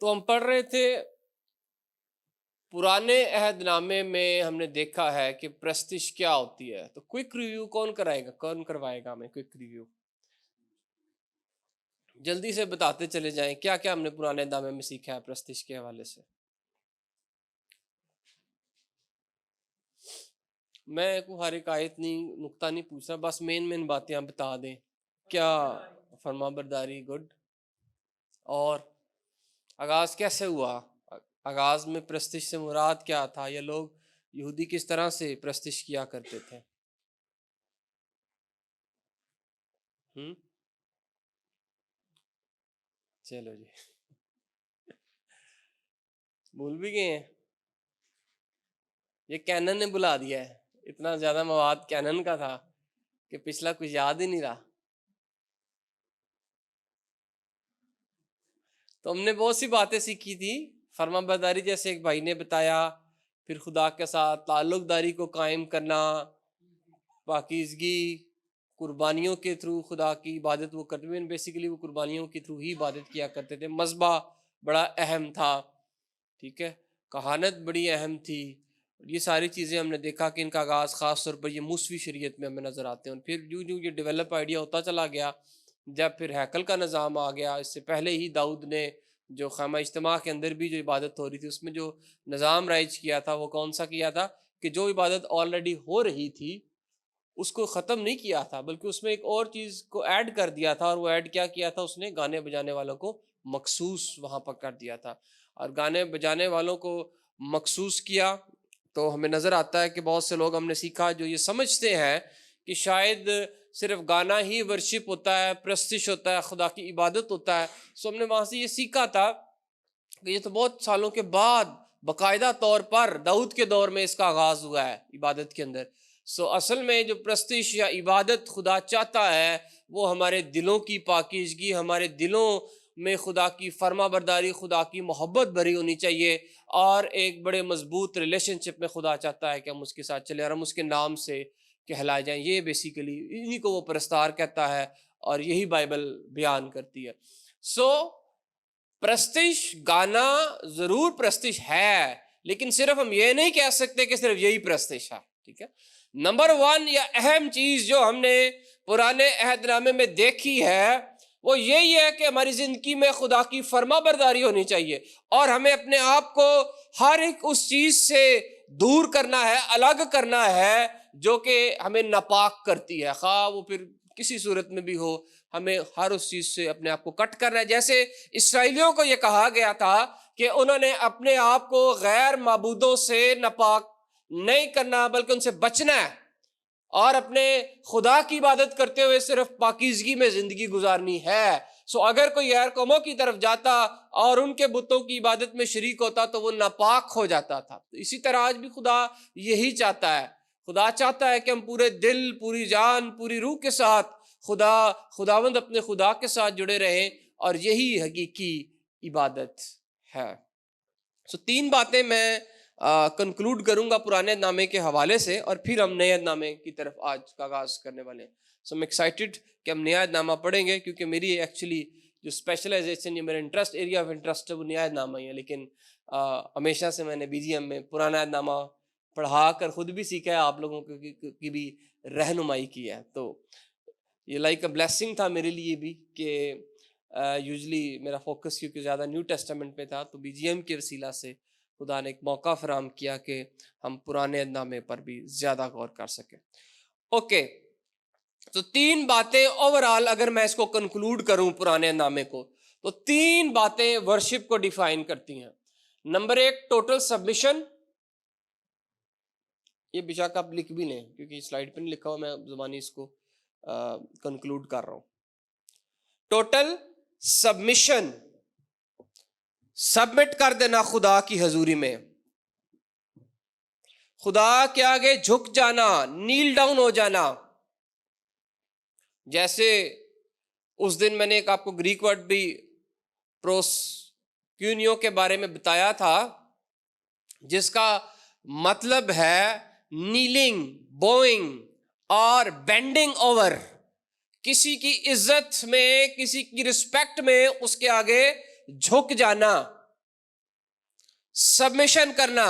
تو ہم پڑھ رہے تھے پرانے عہد نامے میں ہم نے دیکھا ہے کہ پرستش کیا ہوتی ہے. تو کوئک ریویو کون کرائے گا, کون کروائے گا ہمیں کوئک ریویو؟ جلدی سے بتاتے چلے جائیں کیا کیا ہم نے پرانے نامے میں سیکھا ہے پرستش کے حوالے سے. میں کوئی ہر ایک آیت نہیں نقطہ نہیں پوچھ رہا, بس مین باتیں آپ بتا دیں. کیا فرما برداری, گڈ. اور آغاز کیسے ہوا, آغاز میں پرستش سے مراد کیا تھا, یا لوگ یہودی کس طرح سے پرستش کیا کرتے تھے. چلو جی, بھول بھی گئے ہیں. یہ کینن نے بلا دیا ہے, اتنا زیادہ مواد کینن کا تھا کہ پچھلا کچھ یاد ہی نہیں رہا. تو ہم نے بہت سی باتیں سیکھی تھی. فرما برداری جیسے ایک بھائی نے بتایا, پھر خدا کے ساتھ تعلق داری کو قائم کرنا, پاکیزگی, قربانیوں کے تھرو خدا کی عبادت وہ کرتے ہیں. بیسیکلی وہ قربانیوں کے تھرو ہی عبادت کیا کرتے تھے. مذبح بڑا اہم تھا, ٹھیک ہے, کہانت بڑی اہم تھی. یہ ساری چیزیں ہم نے دیکھا کہ ان کا آغاز خاص طور پر یہ موسوی شریعت میں ہمیں نظر آتے ہیں. اور پھر جو یہ ڈیولپ آئیڈیا ہوتا چلا گیا, جب پھر ہیکل کا نظام آ گیا. اس سے پہلے ہی داؤد نے جو خیمہ اجتماع کے اندر بھی جو عبادت ہو رہی تھی, اس میں جو نظام رائج کیا تھا وہ کون سا کیا تھا کہ جو عبادت آلریڈی ہو رہی تھی اس کو ختم نہیں کیا تھا, بلکہ اس میں ایک اور چیز کو ایڈ کر دیا تھا. اور وہ ایڈ کیا تھا, اس نے گانے بجانے والوں کو مخصوص وہاں پر کر دیا تھا. اور گانے بجانے والوں کو مخصوص کیا تو ہمیں نظر آتا ہے کہ بہت سے لوگ ہم نے سیکھا جو یہ سمجھتے ہیں کہ شاید صرف گانا ہی ورشپ ہوتا ہے, پرستش ہوتا ہے, خدا کی عبادت ہوتا ہے. سو ہم نے وہاں سے یہ سیکھا تھا کہ یہ تو بہت سالوں کے بعد باقاعدہ طور پر داؤد کے دور میں اس کا آغاز ہوا ہے عبادت کے اندر. سو اصل میں جو پرستش یا عبادت خدا چاہتا ہے وہ ہمارے دلوں کی پاکیزگی, ہمارے دلوں میں خدا کی فرما برداری, خدا کی محبت بھری ہونی چاہیے. اور ایک بڑے مضبوط ریلیشن شپ میں خدا چاہتا ہے کہ ہم اس کے ساتھ چلیں اور ہم اس کے نام سے کہلائے جائیں. یہ بیسیکلی انہی کو وہ پرستار کہتا ہے اور یہی بائبل بیان کرتی ہے. سو پرستش, گانا ضرور پرستش ہے, لیکن صرف ہم یہ نہیں کہہ سکتے کہ صرف یہی پرستش ہے, ٹھیک ہے. نمبر 1 یا اہم چیز جو ہم نے پرانے عہد نامے میں دیکھی ہے وہ یہی ہے کہ ہماری زندگی میں خدا کی فرما برداری ہونی چاہیے, اور ہمیں اپنے آپ کو ہر ایک اس چیز سے دور کرنا ہے, الگ کرنا ہے جو کہ ہمیں ناپاک کرتی ہے, خواہ وہ پھر کسی صورت میں بھی ہو. ہمیں ہر اس چیز سے اپنے آپ کو کٹ کرنا ہے. جیسے اسرائیلیوں کو یہ کہا گیا تھا کہ انہوں نے اپنے آپ کو غیر معبودوں سے ناپاک نہیں کرنا بلکہ ان سے بچنا ہے, اور اپنے خدا کی عبادت کرتے ہوئے صرف پاکیزگی میں زندگی گزارنی ہے. سو اگر کوئی غیر قوموں کی طرف جاتا اور ان کے بتوں کی عبادت میں شریک ہوتا تو وہ ناپاک ہو جاتا تھا. تو اسی طرح آج بھی خدا یہی چاہتا ہے. خدا چاہتا ہے کہ ہم پورے دل, پوری جان, پوری روح کے ساتھ خداوند اپنے خدا کے ساتھ جڑے رہیں, اور یہی حقیقی عبادت ہے. سو 3 باتیں میں کنکلوڈ کروں گا پرانے نامے کے حوالے سے, اور پھر ہم نئے نامے کی طرف آج کا آغاز کرنے والے ہیں. سو میں ایکسائٹیڈ کہ ہم نیا نامہ پڑھیں گے, کیونکہ میری ایکچولی جو اسپیشلائزیشن یا میرا انٹرسٹ, ایریا آف انٹرسٹ ہے وہ نیا نامہ ہی ہے. لیکن ہمیشہ سے میں نے BGM میں پرانا نامہ پڑھا کر خود بھی سیکھا ہے, آپ لوگوں کی بھی رہنمائی کی ہے. تو یہ لائک اے بلیسنگ تھا میرے لیے بھی کہ یوزلی میرا فوکس کیونکہ زیادہ نیو ٹیسٹامنٹ پہ تھا, تو BGM کے وسیلہ سے خدا نے ایک موقع فراہم کیا کہ ہم پرانے نامے پر بھی زیادہ غور کر سکیں. اوکے, تو 3 باتیں اوورآل اگر میں اس کو کنکلوڈ کروں پرانے نامے کو, تو 3 باتیں ورشپ کو ڈیفائن کرتی ہیں. Number 1 total submission. یہ بیشک آپ لکھ بھی لیں کیونکہ سلائڈ پہ نہیں لکھا ہوا, میں زبانی اس کو کنکلوڈ کر رہا ہوں. ٹوٹل سبمیشن, سبمٹ کر دینا خدا کی حضوری میں, خدا کے آگے جھک جانا, نیل ڈاؤن ہو جانا. جیسے اس دن میں نے ایک آپ کو گریک ورڈ بھی پروسکیونیو کے بارے میں بتایا تھا, جس کا مطلب ہے نیلنگ, بوئنگ اور بینڈنگ اوور. کسی کی عزت میں, کسی کی رسپیکٹ میں اس کے آگے جھک جانا. سبمیشن کرنا.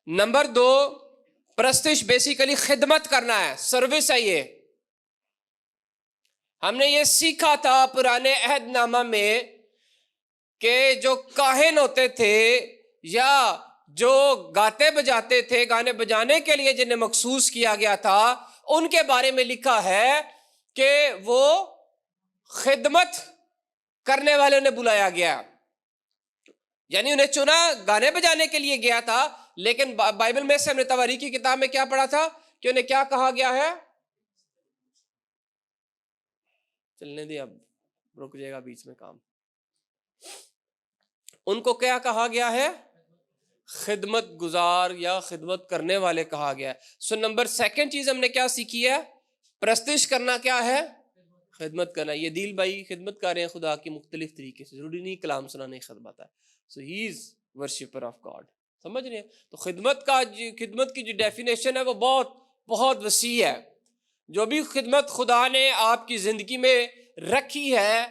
نمبر 2 پرستش بیسیکلی خدمت کرنا ہے، سروس ہے. یہ ہم نے یہ سیکھا تھا پرانے عہد نامہ میں کہ جو کاہن ہوتے تھے یا جو گاتے بجاتے تھے، گانے بجانے کے لیے جنہیں مخصوص کیا گیا تھا، ان کے بارے میں لکھا ہے کہ وہ خدمت کرنے والے انہیں بلایا گیا، یعنی انہیں چنا گانے بجانے کے لیے گیا تھا. لیکن بائبل میں سے ہم نے تواریخ کی کتاب میں کیا پڑھا تھا کہ انہیں کیا کہا گیا ہے؟ چلنے دیں، اب رک جائے گا بیچ میں کام. ان کو کیا کہا گیا ہے؟ خدمت گزار یا خدمت کرنے والے کہا گیا ہے. سو نمبر 2 چیز ہم نے کیا سیکھی ہے؟ پرستش کرنا کیا ہے؟ خدمت کرنا. یہ دل بھائی خدمت کر رہے ہیں خدا کی مختلف طریقے سے، ضروری نہیں کلام سنانے کی خدمت ہے. سو ہی از ورشپر آف گاڈ. سمجھ رہے ہیں؟ تو خدمت کی جو ڈیفینیشن ہے وہ بہت بہت وسیع ہے. جو بھی خدمت خدا نے آپ کی زندگی میں رکھی ہے،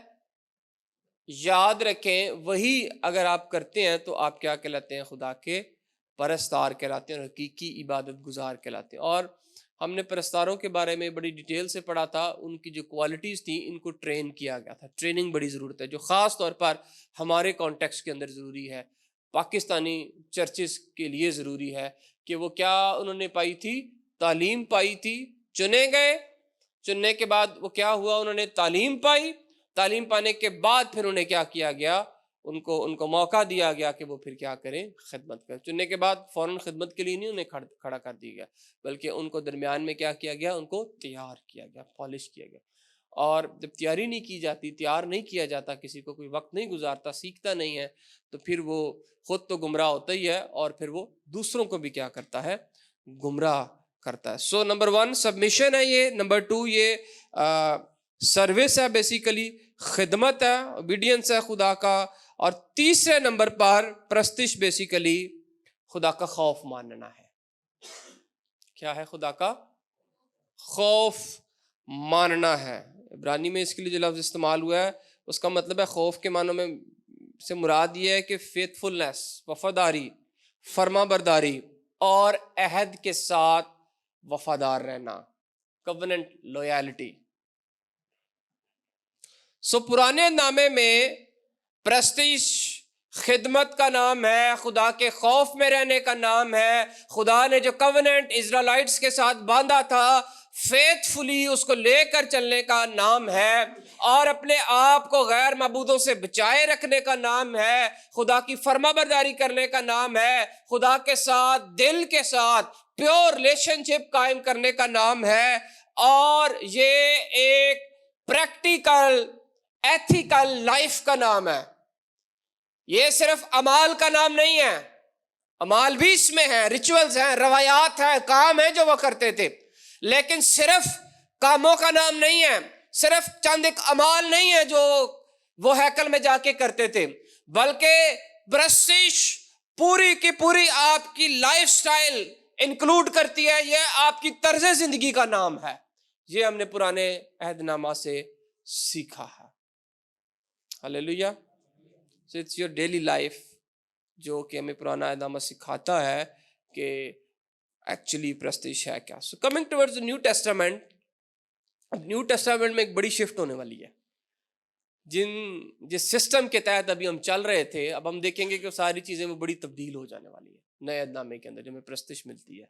یاد رکھیں وہی اگر آپ کرتے ہیں تو آپ کیا کہلاتے ہیں؟ خدا کے پرستار کہلاتے ہیں اور حقیقی عبادت گزار کہلاتے ہیں. اور ہم نے پرستاروں کے بارے میں بڑی ڈیٹیل سے پڑھا تھا. ان کی جو کوالٹیز تھیں ان کو ٹرین کیا گیا تھا. ٹریننگ بڑی ضرورت ہے، جو خاص طور پر ہمارے کانٹیکسٹ کے اندر ضروری ہے، پاکستانی چرچز کے لیے ضروری ہے کہ وہ کیا انہوں نے پائی تھی؟ تعلیم پائی تھی. چنے گئے، چننے کے بعد وہ کیا ہوا؟ انہوں نے تعلیم پائی. تعلیم پانے کے بعد پھر انہیں کیا کیا گیا؟ ان کو موقع دیا گیا کہ وہ پھر کیا کریں؟ خدمت کریں. چننے کے بعد فوراً خدمت کے لیے نہیں انہیں کھڑا کر دیا گیا، بلکہ ان کو درمیان میں کیا کیا گیا؟ ان کو تیار کیا گیا، پالش کیا گیا. اور جب تیاری نہیں کی جاتی، تیار نہیں کیا جاتا، کسی کو کوئی وقت نہیں گزارتا، سیکھتا نہیں ہے، تو پھر وہ خود تو گمراہ ہوتا ہی ہے اور پھر وہ دوسروں کو بھی کیا کرتا ہے؟ گمراہ کرتا ہے. سو نمبر 1 سبمیشن ہے یہ. نمبر 2 یہ سروس ہے، بیسیکلی خدمت ہے، اوبیڈینس ہے خدا کا. اور تیسرے نمبر پر پرستش بیسیکلی خدا کا خوف ماننا ہے. کیا ہے؟ خدا کا خوف ماننا ہے. عبرانی میں اس کے لیے جو لفظ استعمال ہوا ہے اس کا مطلب ہے، خوف کے معنوں میں سے مراد یہ ہے کہ فیتھفلنس، وفاداری، فرما برداری اور عہد کے ساتھ وفادار رہنا، کووننٹ لویلٹی. سو پرانے نامے میں پرستش خدمت کا نام ہے، خدا کے خوف میں رہنے کا نام ہے. خدا نے جو کووننٹ اسرائیلائٹس کے ساتھ باندھا تھا، فیتھفلی اس کو لے کر چلنے کا نام ہے. اور اپنے آپ کو غیر معبودوں سے بچائے رکھنے کا نام ہے. خدا کی فرما برداری کرنے کا نام ہے. خدا کے ساتھ دل کے ساتھ پیور ریلیشن شپ قائم کرنے کا نام ہے. اور یہ ایک پریکٹیکل ایتھیکل لائف کا نام ہے. یہ صرف اعمال کا نام نہیں ہے. اعمال بھی اس میں ہیں، ریچولز ہیں، روایات ہیں، کام ہیں جو وہ کرتے تھے، لیکن صرف کاموں کا نام نہیں ہے، صرف چند ایک اعمال نہیں ہے جو وہ ہیکل میں جا کے کرتے تھے، بلکہ پرستش پوری کی پوری آپ کی لائف سٹائل انکلوڈ کرتی ہے. یہ آپ کی طرز زندگی کا نام ہے. یہ ہم نے پرانے عہد نامہ سے سیکھا ہے. ہلیلویا. So it's your daily life جو کہ ہمیں پرانا عہد نامہ سکھاتا ہے کہ ایکچولی پرستش ہے کیا. So coming towards the New Testament، اب نیو ٹیسٹامنٹ میں ایک بڑی شفٹ ہونے والی ہے. جس سسٹم کے تحت ابھی ہم چل رہے تھے، اب ہم دیکھیں گے کہ ساری چیزیں میں بڑی تبدیل ہو جانے والی ہے نئے عہد نامے کے اندر. جو ہمیں پرستش ملتی ہے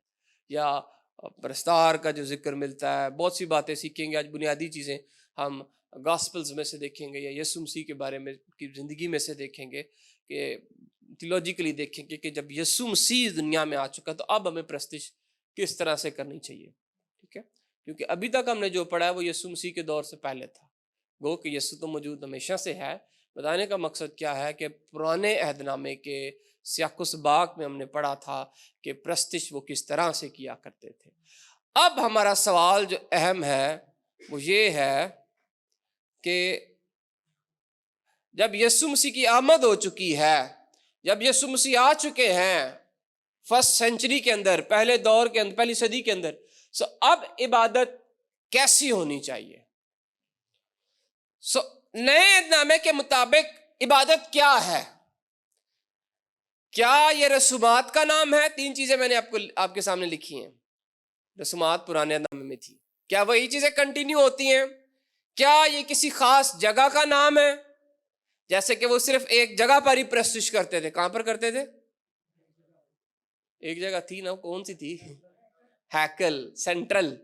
یا پرستار کا جو ذکر ملتا ہے، بہت سی باتیں سیکھیں گے. آج بنیادی چیزیں ہم گاسپلز میں سے دیکھیں گے یا یسوع مسیح کے بارے میں کی زندگی میں سے دیکھیں گے، کہ تھیولوجیکلی دیکھیں گے کہ جب یسوع مسیح دنیا میں آ چکا تو اب ہمیں پرستش کس طرح سے کرنی چاہیے. ٹھیک ہے، کیونکہ ابھی تک ہم نے جو پڑھا ہے وہ یسوع مسیح کے دور سے پہلے تھا. گو کہ یسوع تو موجود ہمیشہ سے ہے. بتانے کا مقصد کیا ہے کہ پرانے عہد نامے کے سیاق و سباق میں ہم نے پڑھا تھا کہ پرستش وہ کس طرح سے کیا کرتے تھے. اب ہمارا سوال جو اہم ہے وہ یہ ہے کہ جب یسوع مسیح کی آمد ہو چکی ہے، جب یسوع مسیح آ چکے ہیں فرسٹ سینچری کے اندر، پہلے دور کے اندر، پہلی صدی کے اندر، اب عبادت کیسی ہونی چاہیے؟ نئے عہد نامے کے مطابق عبادت کیا ہے؟ کیا یہ رسومات کا نام ہے؟ 3 چیزیں میں نے آپ کے سامنے لکھی ہیں. رسومات پرانے عہد نامے میں تھی. کیا وہی چیزیں کنٹینیو ہوتی ہیں؟ کیا یہ کسی خاص جگہ کا نام ہے؟ جیسے کہ وہ صرف ایک جگہ پر ہی پرستش کرتے تھے. کہاں پر کرتے تھے؟ ایک جگہ تھی نا، کون سی تھی؟ ہیکل، سینٹرل،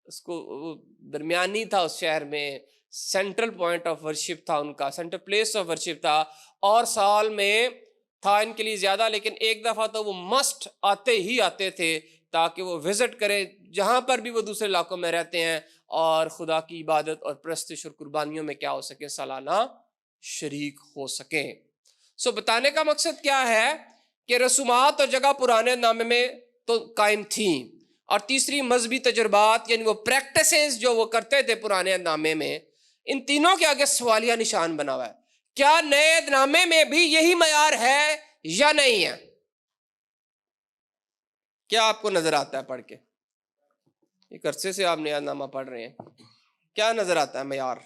اس کو درمیانی تھا اس شہر میں، سینٹرل پوائنٹ آف ورشپ تھا ان کا، سینٹرل پلیس آف ورشپ تھا. اور سال میں تھا ان کے لیے زیادہ، لیکن ایک دفعہ تو وہ مسٹ آتے ہی آتے تھے تاکہ وہ وزٹ کریں جہاں پر بھی وہ دوسرے علاقوں میں رہتے ہیں، اور خدا کی عبادت اور پرستش اور قربانیوں میں کیا ہو سکے؟ سالانہ شریک ہو سکیں. سو بتانے کا مقصد کیا ہے کہ رسومات اور جگہ پرانے نامے میں تو قائم تھیں، اور تیسری مذہبی تجربات یعنی وہ پریکٹسز جو وہ کرتے تھے پرانے نامے میں، ان تینوں کے آگے سوالیہ نشان بنا ہوا ہے. کیا نئے نامے میں بھی یہی معیار ہے یا نہیں ہے؟ کیا آپ کو نظر آتا ہے پڑھ کے؟ ایک عرصے سے آپ نیا نامہ پڑھ رہے ہیں، کیا نظر آتا ہے معیار؟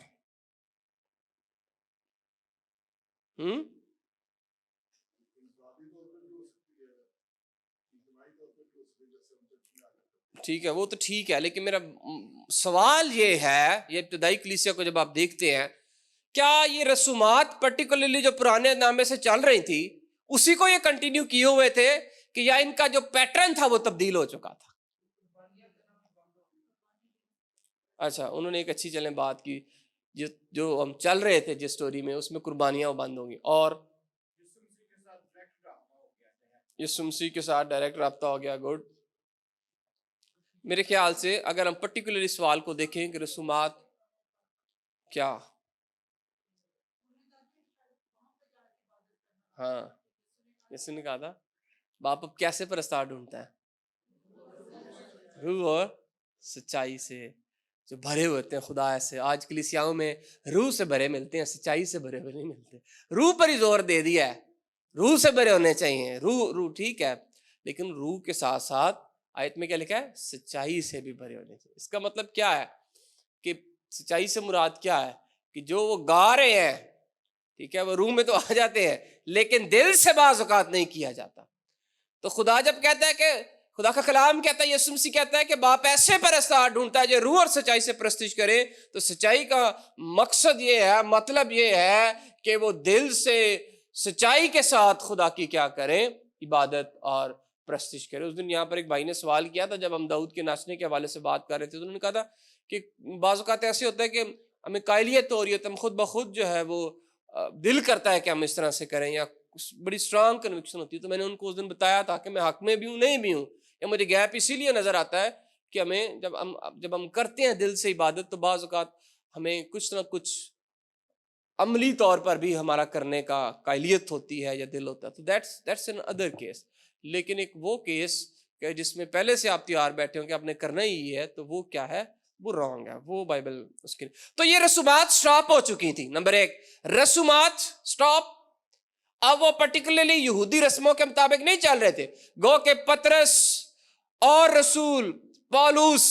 ٹھیک ہے، وہ تو ٹھیک ہے، لیکن میرا سوال یہ ہے، یہ ابتدائی کلیسیا کو جب آپ دیکھتے ہیں، کیا یہ رسومات پرٹیکولرلی جو پرانے نامے سے چل رہی تھی اسی کو یہ کنٹینیو کیے ہوئے تھے، کہ یا ان کا جو پیٹرن تھا وہ تبدیل ہو چکا تھا؟ اچھا، انہوں نے ایک اچھی چلیں بات کی، جو ہم چل رہے تھے جس سٹوری میں، اس میں قربانیاں بند ہوں گی، اور یسوع مسیح کے ساتھ ڈائریکٹ رابطہ ہو گیا. گڈ. میرے خیال سے اگر ہم پرٹیکولرلی سوال کو دیکھیں کہ رسومات کیا، ہاں یسوع نے کہا تھا باپ اب کیسے پرستار ڈھونڈتا ہے؟ روح اور سچائی سے، جو بھرے ہوتے ہیں خدا سے. آج کلیسیاؤں میں روح سے بھرے ملتے ہیں، سچائی سے بھرے ہوئے نہیں ملتے. روح پر ہی زور دے دیا ہے، روح سے بھرے ہونے چاہیے. روح ٹھیک ہے، لیکن روح کے ساتھ ساتھ آیت میں کیا لکھا ہے؟ سچائی سے بھی بھرے ہونے چاہیے. اس کا مطلب کیا ہے کہ سچائی سے مراد کیا ہے؟ کہ جو وہ گا رہے ہیں، ٹھیک ہے، وہ روح میں تو آ جاتے ہیں لیکن دل سے بعض اوقات نہیں کیا جاتا. تو خدا جب کہتا ہے کہ خدا کا کلام کہتا ہے، یسوع مسیح کہتا ہے کہ باپ ایسے پرستار ڈھونڈتا ہے جو روح اور سچائی سے پرستش کرے، تو سچائی کا مقصد یہ ہے، مطلب یہ ہے کہ وہ دل سے سچائی کے ساتھ خدا کی کیا کریں؟ عبادت اور پرستش کرے. اس دن یہاں پر ایک بھائی نے سوال کیا تھا جب ہم داؤد کے ناچنے کے حوالے سے بات کر رہے تھے، تو انہوں نے کہا تھا کہ بعض اوقات ایسے ہوتا ہے کہ ہمیں قائلیت ہو رہی ہے، تو ہم خود بخود جو ہے وہ دل کرتا ہے کہ ہم اس طرح سے کریں، یا بڑی اسٹرانگ کنوکشن ہوتی ہے. تو میں نے ان کو اس دن بتایا تھا کہ میں حق میں بھی ہوں نہیں بھی ہوں، یا مجھے گیپ اسی لیے نظر آتا ہے کہ ہمیں جب ہم کرتے ہیں دل سے عبادت، تو بعض اوقات ہمیں کچھ نہ کچھ عملی طور پر بھی ہمارا کرنے کا قائلیت ہوتی ہے یا دل ہوتا ہے. تو دیٹس این ادر کیس. لیکن ایک وہ کیس کہ جس میں پہلے سے آپ تیار بیٹھے ہوں کہ آپ نے کرنا ہی ہے، تو وہ کیا ہے؟ وہ رانگ ہے، وہ بائبل اس کے. تو یہ رسومات سٹاپ ہو چکی تھی. نمبر 1 رسومات سٹاپ. اب وہ پرٹیکولرلی یہودی رسموں کے مطابق نہیں چل رہے تھے. گو کہ پطرس اور رسول پالوس،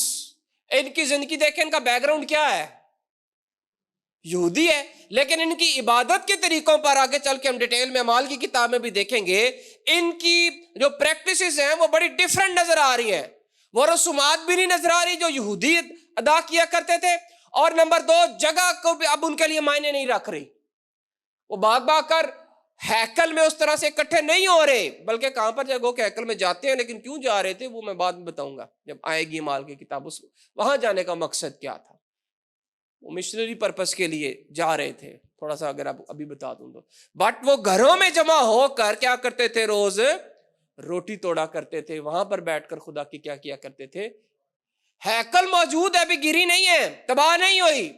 ان کی زندگی دیکھیں، ان کا بیک گراؤنڈ کیا ہے؟ یہودی ہے، لیکن ان کی عبادت کے طریقوں پر آگے چل کے ہم ڈیٹیل میں اعمال کی کتاب میں بھی دیکھیں گے، ان کی جو پریکٹسز ہیں وہ بڑی ڈیفرنٹ نظر آ رہی ہیں. وہ رسومات بھی نہیں نظر آ رہی جو یہودی ادا کیا کرتے تھے، اور نمبر 2 جگہ کو بھی اب ان کے لیے معنی نہیں رکھ رہی. وہ بھاگ کر ہیکل میں اس طرح سے اکٹھے نہیں ہو رہے، بلکہ کہاں پر جگہ کہ ہیکل میں جاتے ہیں، لیکن کیوں جا رہے تھے وہ میں بعد میں بتاؤں گا جب آئے گی اعمال کی کتاب. وہاں جانے کا مقصد کیا تھا؟ وہ مشنری پرپس کے لیے جا رہے تھے. تھوڑا سا اگر آپ ابھی بتا دوں تو، بٹ وہ گھروں میں جمع ہو کر کیا کرتے تھے؟ روز روٹی توڑا کرتے تھے، وہاں پر بیٹھ کر خدا کی کیا کرتے تھے؟ ہیکل موجود ہے، ابھی گری نہیں ہے، تباہ نہیں ہوئی.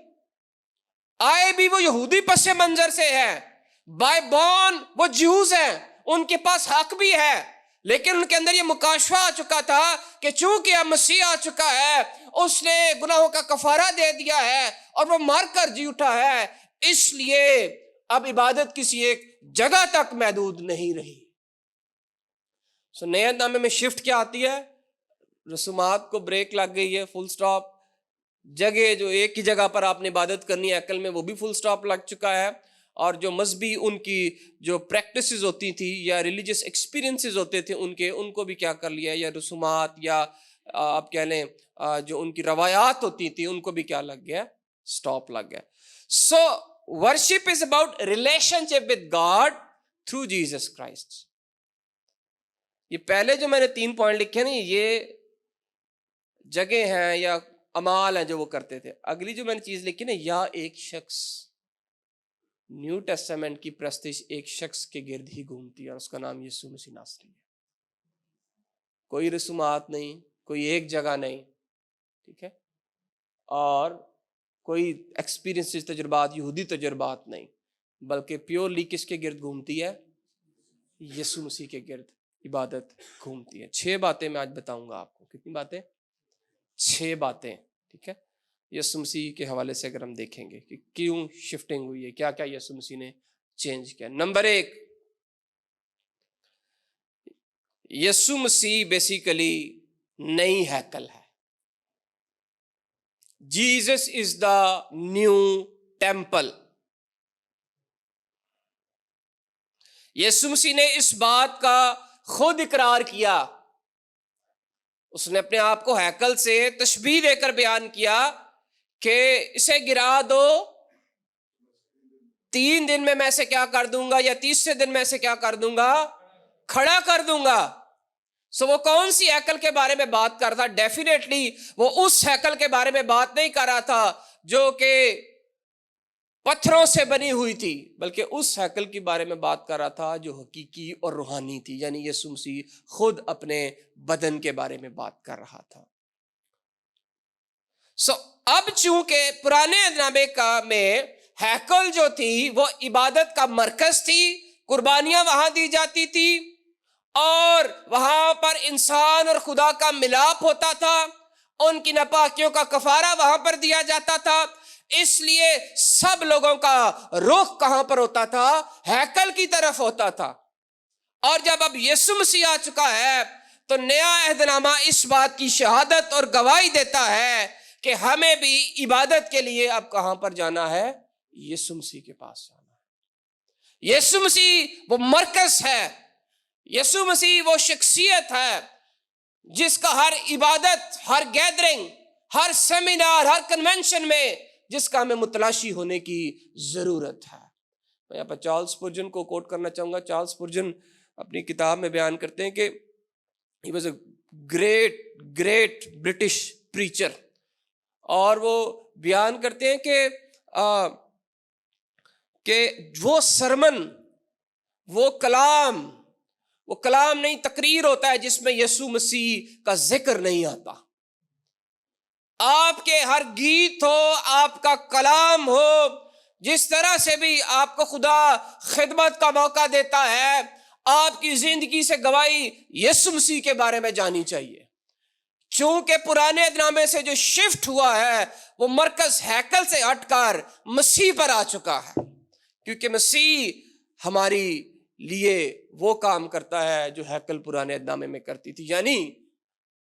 آئے بھی وہ یہودی پس منظر سے ہے، بائی بورن وہ جیوز ہیں، ان کے پاس حق بھی ہے، لیکن ان کے اندر یہ مکاشفہ آ چکا تھا کہ چونکہ اب مسیح آ چکا ہے، اس نے گناہوں کا کفارہ دے دیا ہے اور وہ مر کر جی اٹھا ہے، اس لیے اب عبادت کسی ایک جگہ تک محدود نہیں رہی. سو نئے نامے میں شفٹ کیا آتی ہے؟ رسومات کو بریک لگ گئی ہے، فل سٹاپ. جگہ جو ایک ہی جگہ پر آپ نے عبادت کرنی ہے ہیکل میں، وہ بھی فل سٹاپ لگ چکا ہے، اور جو مذہبی ان کی جو پریکٹسز ہوتی تھی یا ریلیجس ایکسپیرینسز ہوتے تھے ان کو بھی کیا کر لیا، یا رسومات یا آپ کہہ لیں جو ان کی روایات ہوتی تھی ان کو بھی کیا لگ گیا، سٹاپ لگ گیا. So worship is about relationship with God through Jesus Christ. یہ پہلے جو میں نے 3 پوائنٹ لکھے نا، یہ جگہ ہیں یا امال ہیں جو وہ کرتے تھے. اگلی جو میں نے چیز لکھی نا، یا ایک شخص، نیو ٹیسٹامنٹ کی پرستش ایک شخص کے گرد ہی گھومتی ہے اور اس کا نام یسوع مسیح ناصری ہے. کوئی رسومات نہیں، کوئی ایک جگہ نہیں، ٹھیک ہے، اور کوئی ایکسپیرینس تجربات، یہودی تجربات نہیں، بلکہ پیورلی کس کے گرد گھومتی ہے؟ یسوع مسیح کے گرد عبادت گھومتی ہے. 6 باتیں میں آج بتاؤں گا آپ کو. کتنی باتیں؟ 6 باتیں، ٹھیک ہے، یسوع مسیح کے حوالے سے اگر ہم دیکھیں گے کہ کیوں شفٹنگ ہوئی ہے، کیا کیا یسوع مسیح نے چینج کیا. نمبر 1، یسوع مسیح بیسیکلی نئی ہیکل ہے. Jesus is the new temple. یسوع مسیح نے اس بات کا خود اقرار کیا. اس نے اپنے آپ کو ہیکل سے تشبیہ دے کر بیان کیا کہ اسے گرا دو، 3 دن میں اسے کیا کر دوں گا، یا تیسرے دن میں اسے کیا کر دوں گا، کھڑا کر دوں گا. سو وہ کون سی ہیکل کے بارے میں بات کر رہا تھا؟ ڈیفینیٹلی وہ اس ہیکل کے بارے میں بات نہیں کر رہا تھا جو کہ پتھروں سے بنی ہوئی تھی، بلکہ اس ہیکل کے بارے میں بات کر رہا تھا جو حقیقی اور روحانی تھی. یعنی یسوع مسیح خود اپنے بدن کے بارے میں بات کر رہا تھا. سو اب چونکہ پرانے نامے میں ہیکل جو تھی وہ عبادت کا مرکز تھی، قربانیاں وہاں دی جاتی تھی، اور وہاں پر انسان اور خدا کا ملاپ ہوتا تھا، ان کی ناپاکیوں کا کفارہ وہاں پر دیا جاتا تھا. اس لیے سب لوگوں کا رخ کہاں پر ہوتا تھا؟ ہیکل کی طرف ہوتا تھا. اور جب اب یسوع مسیح آ چکا ہے تو نیا عہد نامہ اس بات کی شہادت اور گواہی دیتا ہے کہ ہمیں بھی عبادت کے لیے اب کہاں پر جانا ہے؟ یسوع مسیح کے پاس جانا ہے. یسوع مسیح وہ مرکز ہے، یسوع مسیح وہ شخصیت ہے جس کا ہر عبادت، ہر گیدرنگ، ہر سیمینار، ہر کنونشن میں جس کا ہمیں متلاشی ہونے کی ضرورت ہے. میں یہاں پر چارلز اسپرجن کو کوٹ کرنا چاہوں گا. چارلز اسپرجن اپنی کتاب میں بیان کرتے ہیں کہ he was a great British preacher, اور وہ بیان کرتے ہیں کہ وہ سرمن، وہ کلام نہیں، تقریر ہوتا ہے جس میں یسوع مسیح کا ذکر نہیں آتا. آپ کے ہر گیت ہو، آپ کا کلام ہو، جس طرح سے بھی آپ کو خدا خدمت کا موقع دیتا ہے، آپ کی زندگی سے گواہی یسوع مسیح کے بارے میں جانی چاہیے. چونکہ پرانے نامے سے جو شفٹ ہوا ہے وہ مرکز ہیکل سے ہٹ کر مسیح پر آ چکا ہے، کیونکہ مسیح ہماری لیے وہ کام کرتا ہے جو ہیکل پرانے نامے میں کرتی تھی. یعنی